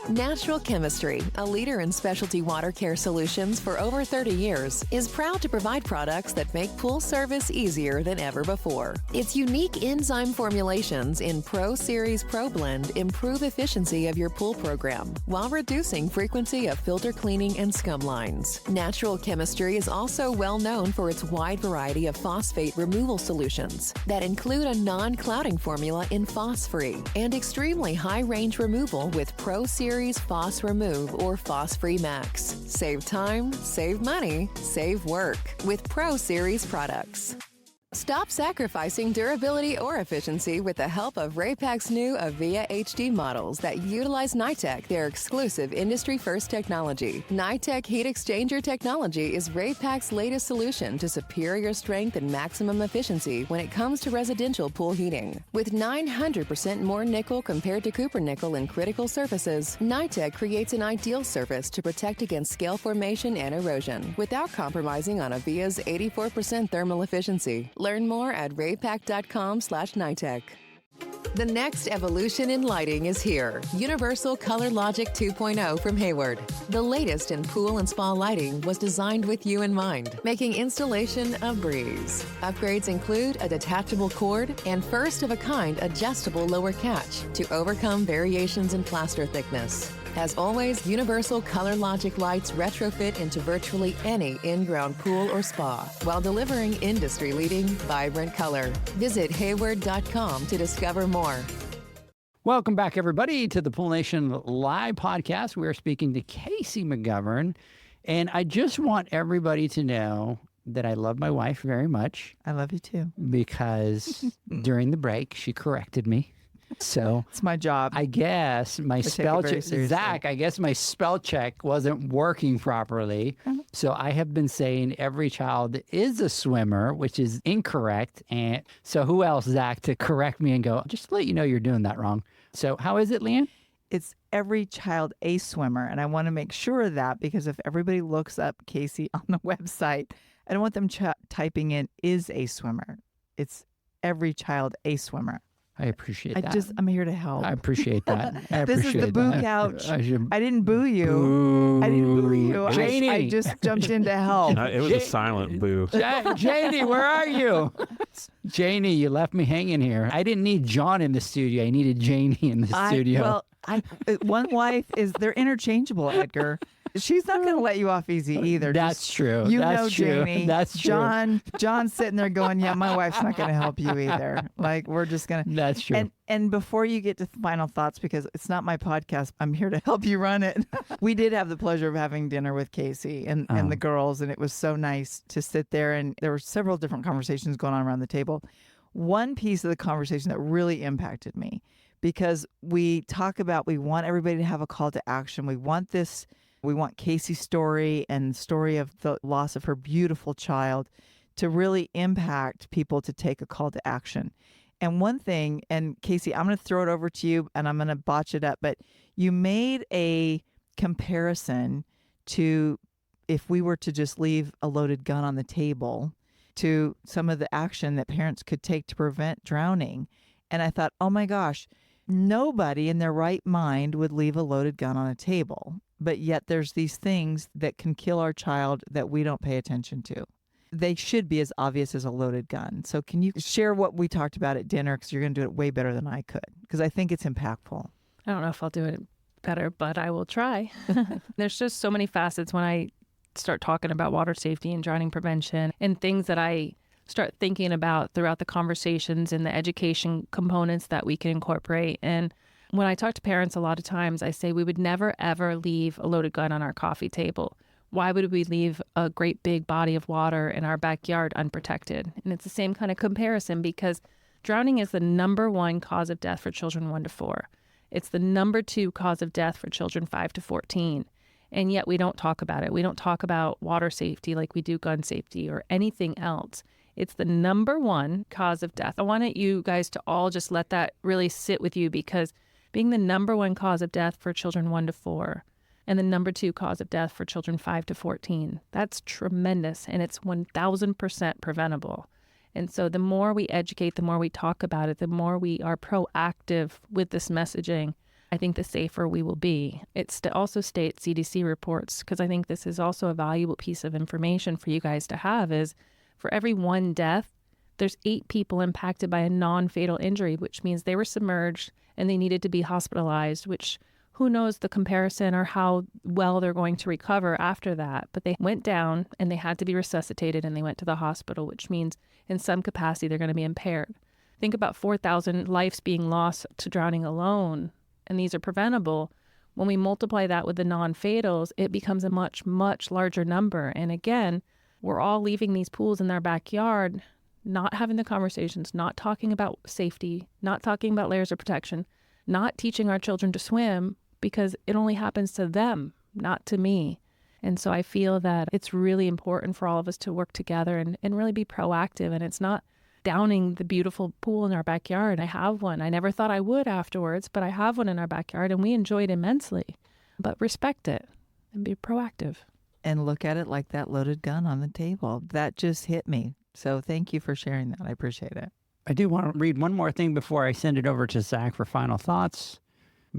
Natural Chemistry, a leader in specialty water care solutions for over 30 years, is proud to provide products that make pool service easier than ever before. Its unique enzyme formulations in Pro Series Pro Blend improve efficiency of your pool program while reducing frequency of filter cleaning and scum lines. Natural Chemistry is also well known for its wide variety of phosphate removal solutions that include a non-clouding formula in Phos-Free and extremely high-range removal with Pro Series Phos Remove or Phos-Free Max. Save time, save money, save work with Pro Series products. Stop sacrificing durability or efficiency with the help of Raypak's new Avia HD models that utilize NITEC, their exclusive industry-first technology. NITEC heat exchanger technology is Raypak's latest solution to superior strength and maximum efficiency when it comes to residential pool heating. With 900% more nickel compared to copper nickel in critical surfaces, NITEC creates an ideal surface to protect against scale formation and erosion without compromising on Avia's 84% thermal efficiency. Learn more at raypak.com/NITEC. The next evolution in lighting is here. Universal Color Logic 2.0 from Hayward. The latest in pool and spa lighting was designed with you in mind, making installation a breeze. Upgrades include a detachable cord and first-of-a-kind adjustable lower catch to overcome variations in plaster thickness. As always, Universal Color Logic lights retrofit into virtually any in-ground pool or spa while delivering industry-leading, vibrant color. Visit Hayward.com to discover more. Welcome back, everybody, to the Pool Nation Live podcast. We are speaking to Casey McGovern, and I just want everybody to know that I love my wife very much. I love you too. Because during the break, she corrected me. So it's my job. I guess my spell check, Zach, I guess my spell check wasn't working properly. So I have been saying every child is a swimmer, which is incorrect. And so who else, Zach, to correct me and go, just to let you know you're doing that wrong. So how is it, Leanne? It's every child a swimmer. And I want to make sure of that because if everybody looks up Casey on the website, I don't want them typing in is a swimmer. It's every child a swimmer. I appreciate that. I'm here to help. I appreciate that. This is the boo couch. I didn't boo you. Boo. I didn't boo you. Janie. I just jumped in to help. It was a silent boo. Janie, where are you? Janie, you left me hanging here. I didn't need John in the studio. I needed Janie in the studio. One wife they're interchangeable, Edgar. she's not going to let you off easy either. That's true. You That's know, true. Jamie. That's true. John's sitting there going, yeah, my wife's not going to help you either. Like, we're just going to. That's true. And before you get to final thoughts, because it's not my podcast, I'm here to help you run it. We did have the pleasure of having dinner with Casey and the girls, and it was so nice to sit there. And there were several different conversations going on around the table. One piece of the conversation that really impacted me, because we talk about, we want everybody to have a call to action. We want Casey's story and the story of the loss of her beautiful child to really impact people to take a call to action. And one thing, and Casey, I'm going to throw it over to you and I'm going to botch it up, but you made a comparison to if we were to just leave a loaded gun on the table to some of the action that parents could take to prevent drowning. And I thought, oh my gosh, nobody in their right mind would leave a loaded gun on a table. But yet there's these things that can kill our child that we don't pay attention to. They should be as obvious as a loaded gun. So can you share what we talked about at dinner? Because you're going to do it way better than I could, because I think it's impactful. I don't know if I'll do it better, but I will try. There's just so many facets when I start talking about water safety and drowning prevention and things that I start thinking about throughout the conversations and the education components that we can incorporate. And when I talk to parents, a lot of times I say we would never, ever leave a loaded gun on our coffee table. Why would we leave a great big body of water in our backyard unprotected? And it's the same kind of comparison, because drowning is the number one cause of death for children 1 to 4. It's the number 2 cause of death for children 5 to 14. And yet we don't talk about it. We don't talk about water safety like we do gun safety or anything else. It's the number 1 cause of death. I wanted you guys to all just let that really sit with you, because being the number 1 cause of death for children 1 to 4 and the number 2 cause of death for children 5 to 14, that's tremendous. And it's 1,000% preventable. And so the more we educate, the more we talk about it, the more we are proactive with this messaging, I think the safer we will be. It also states CDC reports, because I think this is also a valuable piece of information for you guys to have, is for every 1 death, there's 8 people impacted by a non-fatal injury, which means they were submerged and they needed to be hospitalized, which who knows the comparison or how well they're going to recover after that. But they went down and they had to be resuscitated and they went to the hospital, which means in some capacity they're going to be impaired. Think about 4,000 lives being lost to drowning alone, and these are preventable. When we multiply that with the non-fatals, it becomes a much, much larger number. And again, we're all leaving these pools in their backyard, not having the conversations, not talking about safety, not talking about layers of protection, not teaching our children to swim, because it only happens to them, not to me. And so I feel that it's really important for all of us to work together and really be proactive. And it's not downing the beautiful pool in our backyard. I have one. I never thought I would afterwards, but I have one in our backyard and we enjoy it immensely. But respect it and be proactive. And look at it like that loaded gun on the table. That just hit me. So thank you for sharing that. I appreciate it. I do want to read one more thing before I send it over to Zach for final thoughts,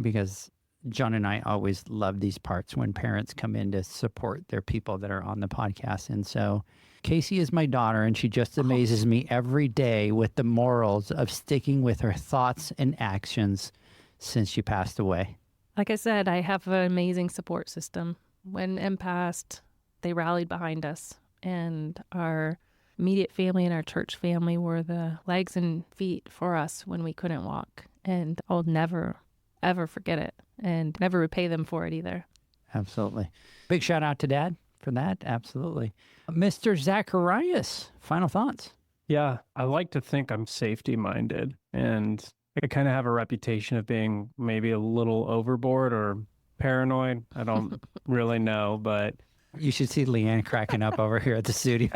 because John and I always love these parts when parents come in to support their people that are on the podcast. And so Casey is my daughter, and she just amazes me every day with the morals of sticking with her thoughts and actions since she passed away. Like I said, I have an amazing support system. When Em passed, they rallied behind us, and our immediate family and our church family were the legs and feet for us when we couldn't walk. And I'll never, ever forget it, and never repay them for it either. Absolutely. Big shout out to Dad for that. Absolutely. Mr. Zacharias, final thoughts. Yeah, I like to think I'm safety minded, and I kind of have a reputation of being maybe a little overboard or paranoid. I don't really know, but you should see Leanne cracking up over here at the studio.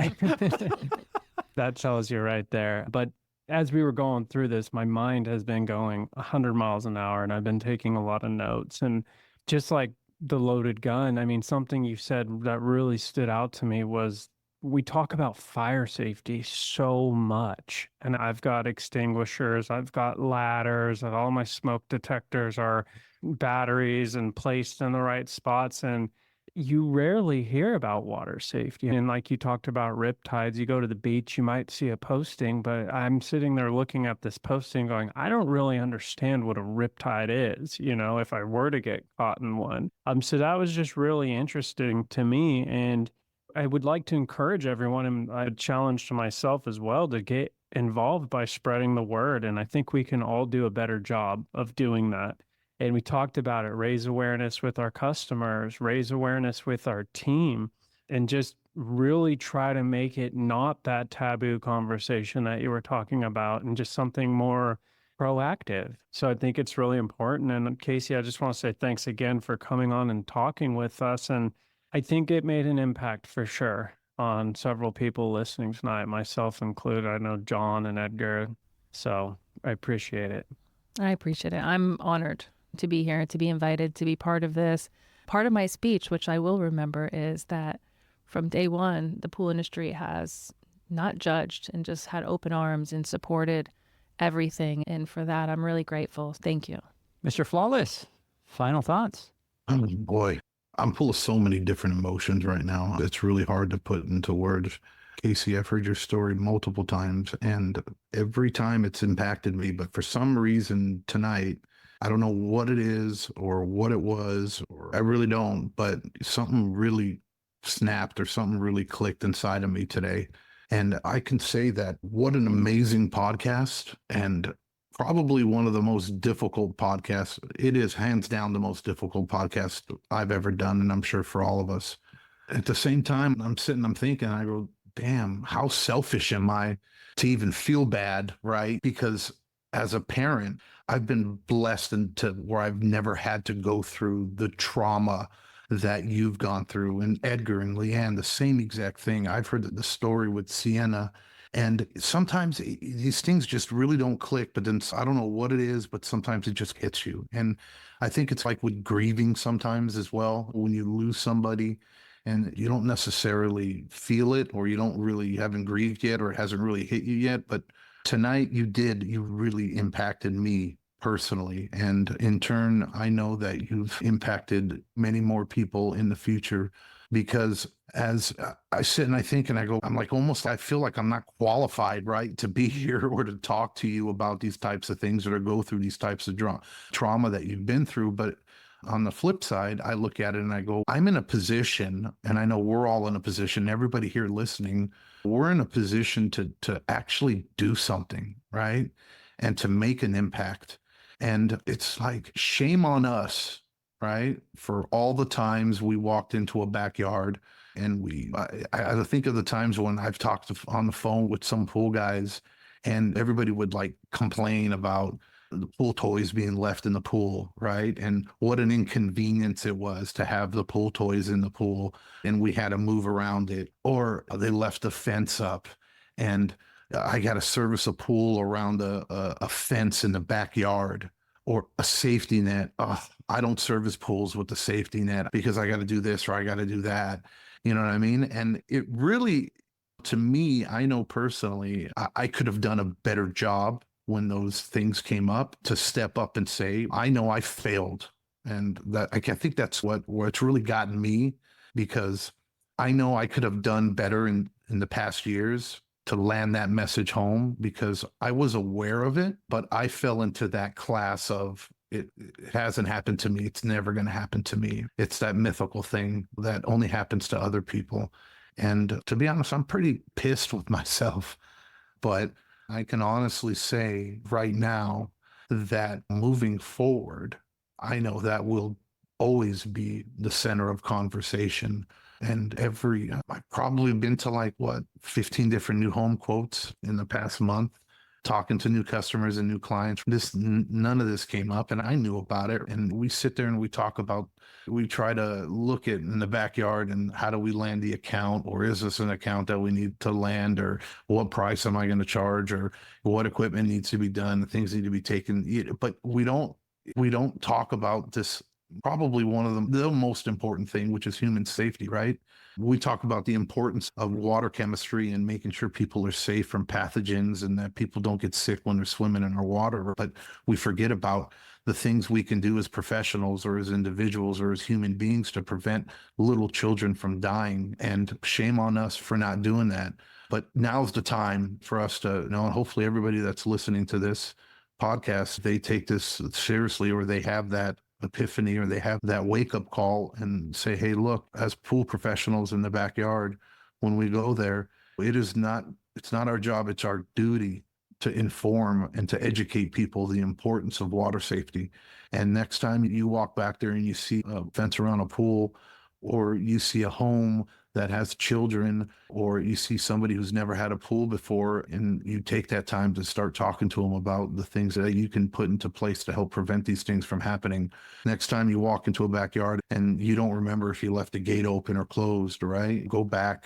That tells you right there. But as we were going through this, my mind has been going 100 miles an hour, and I've been taking a lot of notes. And just like the loaded gun, I mean, something you said that really stood out to me was we talk about fire safety so much. And I've got extinguishers, I've got ladders, and all my smoke detectors are batteries and placed in the right spots. And you rarely hear about water safety. And like you talked about riptides, you go to the beach, you might see a posting, but I'm sitting there looking at this posting going, I don't really understand what a riptide is, if I were to get caught in one. So that was just really interesting to me. And I would like to encourage everyone, and I challenge to myself as well, to get involved by spreading the word. And I think we can all do a better job of doing that. And we talked about it, raise awareness with our customers, raise awareness with our team, and just really try to make it not that taboo conversation that you were talking about, and just something more proactive. So I think it's really important. And Casey, I just want to say thanks again for coming on and talking with us. And I think it made an impact for sure on several people listening tonight, myself included. I know John and Edgar. So I appreciate it. I appreciate it. I'm honored to be here, to be invited, to be part of this. Part of my speech, which I will remember, is that from day one, the pool industry has not judged and just had open arms and supported everything. And for that, I'm really grateful. Thank you. Mr. Flawless, final thoughts. Oh boy, I'm full of so many different emotions right now. It's really hard to put into words. Casey, I've heard your story multiple times, and every time it's impacted me. But for some reason tonight, I don't know what it is or what it was, or I really don't, but something really snapped or something really clicked inside of me today. And I can say that what an amazing podcast, and probably one of the most difficult podcasts. It is hands down the most difficult podcast I've ever done, and I'm sure for all of us. At the same time, I'm thinking, I go, damn, how selfish am I to even feel bad, right? Because as a parent, I've been blessed into where I've never had to go through the trauma that you've gone through. And Edgar and Leanne, the same exact thing. I've heard the story with Sienna. And sometimes these things just really don't click, but then I don't know what it is, but sometimes it just hits you. And I think it's like with grieving sometimes as well, when you lose somebody and you don't necessarily feel it, or you haven't grieved yet, or it hasn't really hit you yet. But tonight you really impacted me personally. And in turn, I know that you've impacted many more people in the future, because as I sit and I think and I go, I'm like, I feel like I'm not qualified, right, to be here or to talk to you about these types of things, or to go through these types of trauma that you've been through. But on the flip side, I look at it and I go, I'm in a position, and I know we're all in a position, everybody here listening, we're in a position to actually do something, right? And to make an impact. And it's like, shame on us, right? For all the times we walked into a backyard, and I think of the times when I've talked on the phone with some pool guys, and everybody would like complain about the pool toys being left in the pool, right? And what an inconvenience it was to have the pool toys in the pool, and we had to move around it. Or they left the fence up, and I got to service a pool around a fence in the backyard, or a safety net. Oh, I don't service pools with the safety net because I got to do this or I got to do that. You know what I mean? And it really, to me, I know personally, I could have done a better job when those things came up, to step up and say, I know I failed. And that I think that's where it's really gotten me, because I know I could have done better in the past years to land that message home, because I was aware of it, but I fell into that class of it hasn't happened to me. It's never going to happen to me. It's that mythical thing that only happens to other people. And to be honest, I'm pretty pissed with myself, but I can honestly say right now that moving forward, I know that will always be the center of conversation. And I've probably been to 15 different new home quotes in the past month, talking to new customers and new clients. None of this came up, and I knew about it. And we sit there and we try to look at in the backyard, and how do we land the account, or is this an account that we need to land, or what price am I going to charge, or what equipment needs to be done, things need to be taken. But we don't talk about this probably one of the most important thing, which is human safety, right? We talk about the importance of water chemistry and making sure people are safe from pathogens and that people don't get sick when they're swimming in our water. But we forget about the things we can do as professionals or as individuals or as human beings to prevent little children from dying. And shame on us for not doing that. But now's the time for us to, and hopefully everybody that's listening to this podcast, they take this seriously, or they have that epiphany, or they have that wake-up call and say, hey, look, as pool professionals in the backyard, when we go there, it's not our job, it's our duty to inform and to educate people the importance of water safety. And next time you walk back there and you see a fence around a pool, or you see a home that has children, or you see somebody who's never had a pool before, and you take that time to start talking to them about the things that you can put into place to help prevent these things from happening. Next time you walk into a backyard and you don't remember if you left the gate open or closed, right? Go back,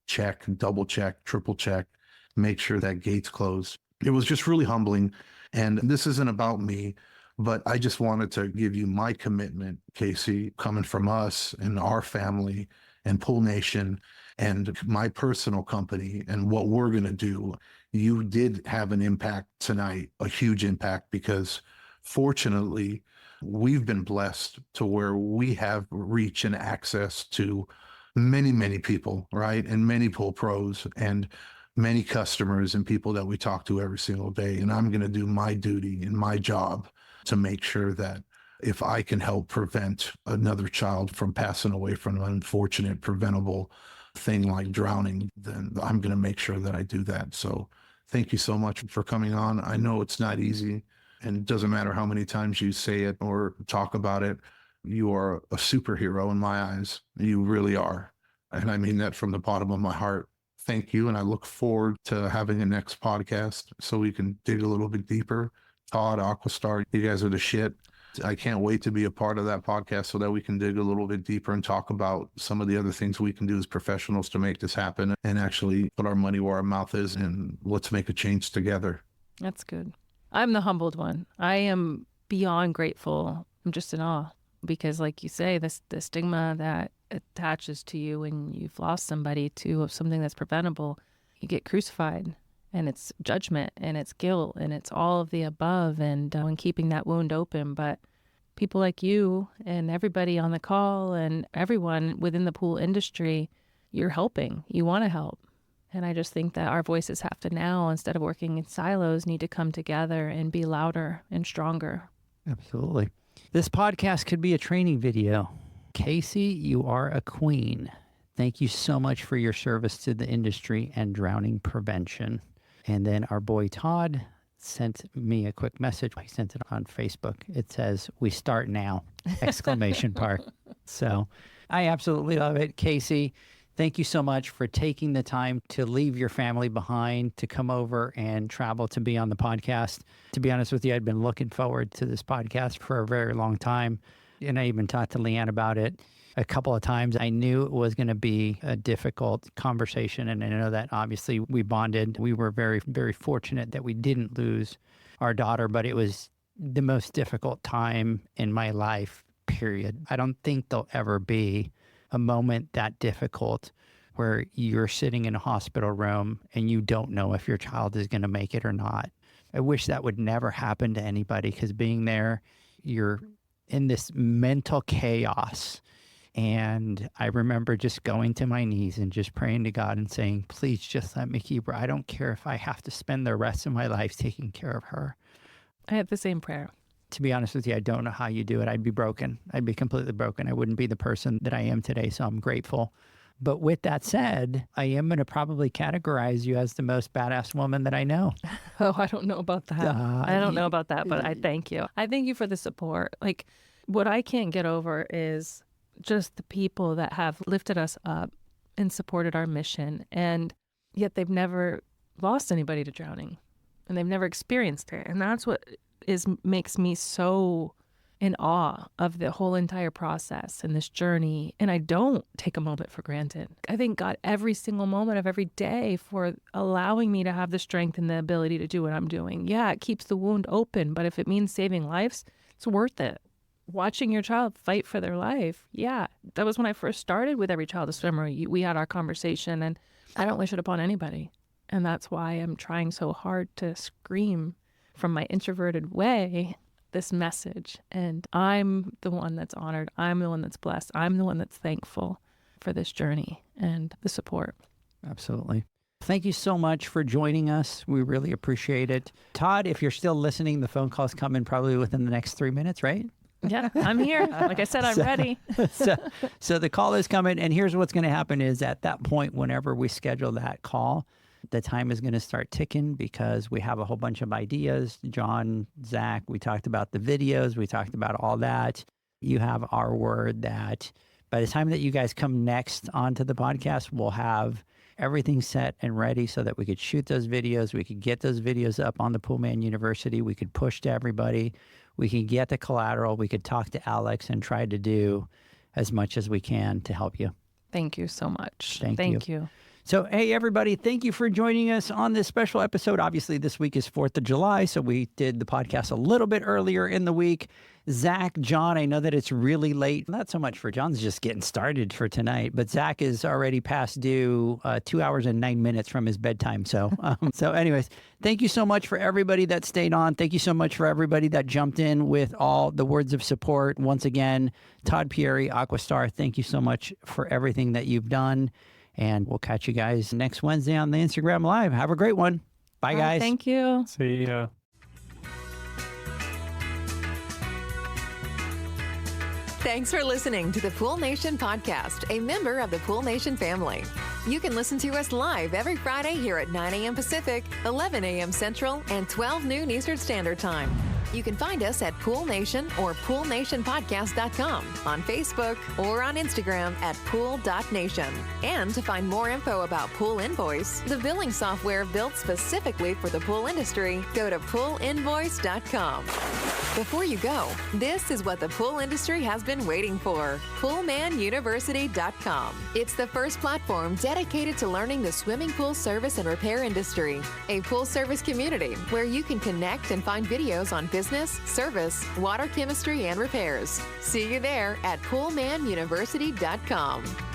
check, double check, triple check, make sure that gate's closed. It was just really humbling. And this isn't about me, but I just wanted to give you my commitment, Casey, coming from us and our family and Pool Nation and my personal company and what we're going to do. You did have an impact tonight, a huge impact, because fortunately, we've been blessed to where we have reach and access to many, many people, right? And many pool pros and many customers and people that we talk to every single day. And I'm going to do my duty and my job to make sure that if I can help prevent another child from passing away from an unfortunate preventable thing like drowning, then I'm going to make sure that I do that. So thank you so much for coming on. I know it's not easy, and it doesn't matter how many times you say it or talk about it. You are a superhero in my eyes. You really are. And I mean that from the bottom of my heart. Thank you. And I look forward to having a next podcast so we can dig a little bit deeper. Todd, Aquastar, you guys are the shit. I can't wait to be a part of that podcast so that we can dig a little bit deeper and talk about some of the other things we can do as professionals to make this happen and actually put our money where our mouth is, and let's make a change together. That's good. I'm the humbled one. I am beyond grateful. I'm just in awe because, like you say, the stigma that attaches to you when you've lost somebody to something that's preventable, you get crucified. And it's judgment and it's guilt and it's all of the above, and keeping that wound open. But people like you and everybody on the call and everyone within the pool industry, you're helping. You want to help. And I just think that our voices have to now, instead of working in silos, need to come together and be louder and stronger. Absolutely. This podcast could be a training video. Casey, you are a queen. Thank you so much for your service to the industry and drowning prevention. And then our boy Todd sent me a quick message. He sent it on Facebook. It says, "We start now!" Exclamation mark. So I absolutely love it. Casey, thank you so much for taking the time to leave your family behind, to come over and travel to be on the podcast. To be honest with you, I'd been looking forward to this podcast for a very long time. And I even talked to Leanne about it a couple of times. I knew it was going to be a difficult conversation, and I know that obviously we bonded. We were very, very fortunate that we didn't lose our daughter, but it was the most difficult time in my life, period. I don't think there'll ever be a moment that difficult where you're sitting in a hospital room and you don't know if your child is going to make it or not. I wish that would never happen to anybody, because being there, you're in this mental chaos. And I remember just going to my knees and just praying to God and saying, please just let me keep her. I don't care if I have to spend the rest of my life taking care of her. I have the same prayer. To be honest with you, I don't know how you do it. I'd be broken. I'd be completely broken. I wouldn't be the person that I am today. So I'm grateful. But with that said, I am going to probably categorize you as the most badass woman that I know. Oh, I don't know about that. I don't know about that, but I thank you. I thank you for the support. Like, what I can't get over is just the people that have lifted us up and supported our mission, and yet they've never lost anybody to drowning, and they've never experienced it. And that's what makes me so in awe of the whole entire process and this journey. And I don't take a moment for granted. I thank God every single moment of every day for allowing me to have the strength and the ability to do what I'm doing. Yeah, it keeps the wound open, but if it means saving lives, it's worth it. watching your child fight for their life. Yeah, that was when I first started with Every Child a Swimmer. We had our conversation, and I don't wish it upon anybody. And that's why I'm trying so hard to scream from my introverted way this message. And I'm the one that's honored. I'm the one that's blessed. I'm the one that's thankful for this journey and the support. Absolutely. Thank you so much for joining us. We really appreciate it. Todd, if you're still listening, the phone calls come in probably within the next 3 minutes, right? Yeah, I'm here. Like I said, I'm ready. So the call is coming, and here's what's going to happen is at that point, whenever we schedule that call, the time is going to start ticking because we have a whole bunch of ideas. John, Zach, we talked about the videos. We talked about all that. You have our word that by the time that you guys come next onto the podcast, we'll have everything set and ready so that we could shoot those videos. We could get those videos up on the Poolman University. We could push to everybody. We can get the collateral. We could talk to Alex and try to do as much as we can to help you. Thank you so much. Thank you. So, hey, everybody, thank you for joining us on this special episode. Obviously, this week is 4th of July, so we did the podcast a little bit earlier in the week. Zach, John, I know that it's really late. Not so much for John's just getting started for tonight, but Zach is already past due 2 hours and 9 minutes from his bedtime. So, anyways, thank you so much for everybody that stayed on. Thank you so much for everybody that jumped in with all the words of support. Once again, Todd Pieri, Aquastar, thank you so much for everything that you've done. And we'll catch you guys next Wednesday on the Instagram Live. Have a great one. Bye, guys. Thank you. See ya. Thanks for listening to the Pool Nation podcast, a member of the Pool Nation family. You can listen to us live every Friday here at 9 a.m. Pacific, 11 a.m. Central, and 12 noon Eastern Standard Time. You can find us at Pool Nation or poolnationpodcast.com, on Facebook, or on Instagram at pool.nation. And to find more info about Pool Invoice, the billing software built specifically for the pool industry, go to poolinvoice.com. Before you go, this is what the pool industry has been waiting for. PoolmanUniversity.com. It's the first platform dedicated to learning the swimming pool service and repair industry. A pool service community where you can connect and find videos on business, service, water chemistry, and repairs. See you there at PoolmanUniversity.com.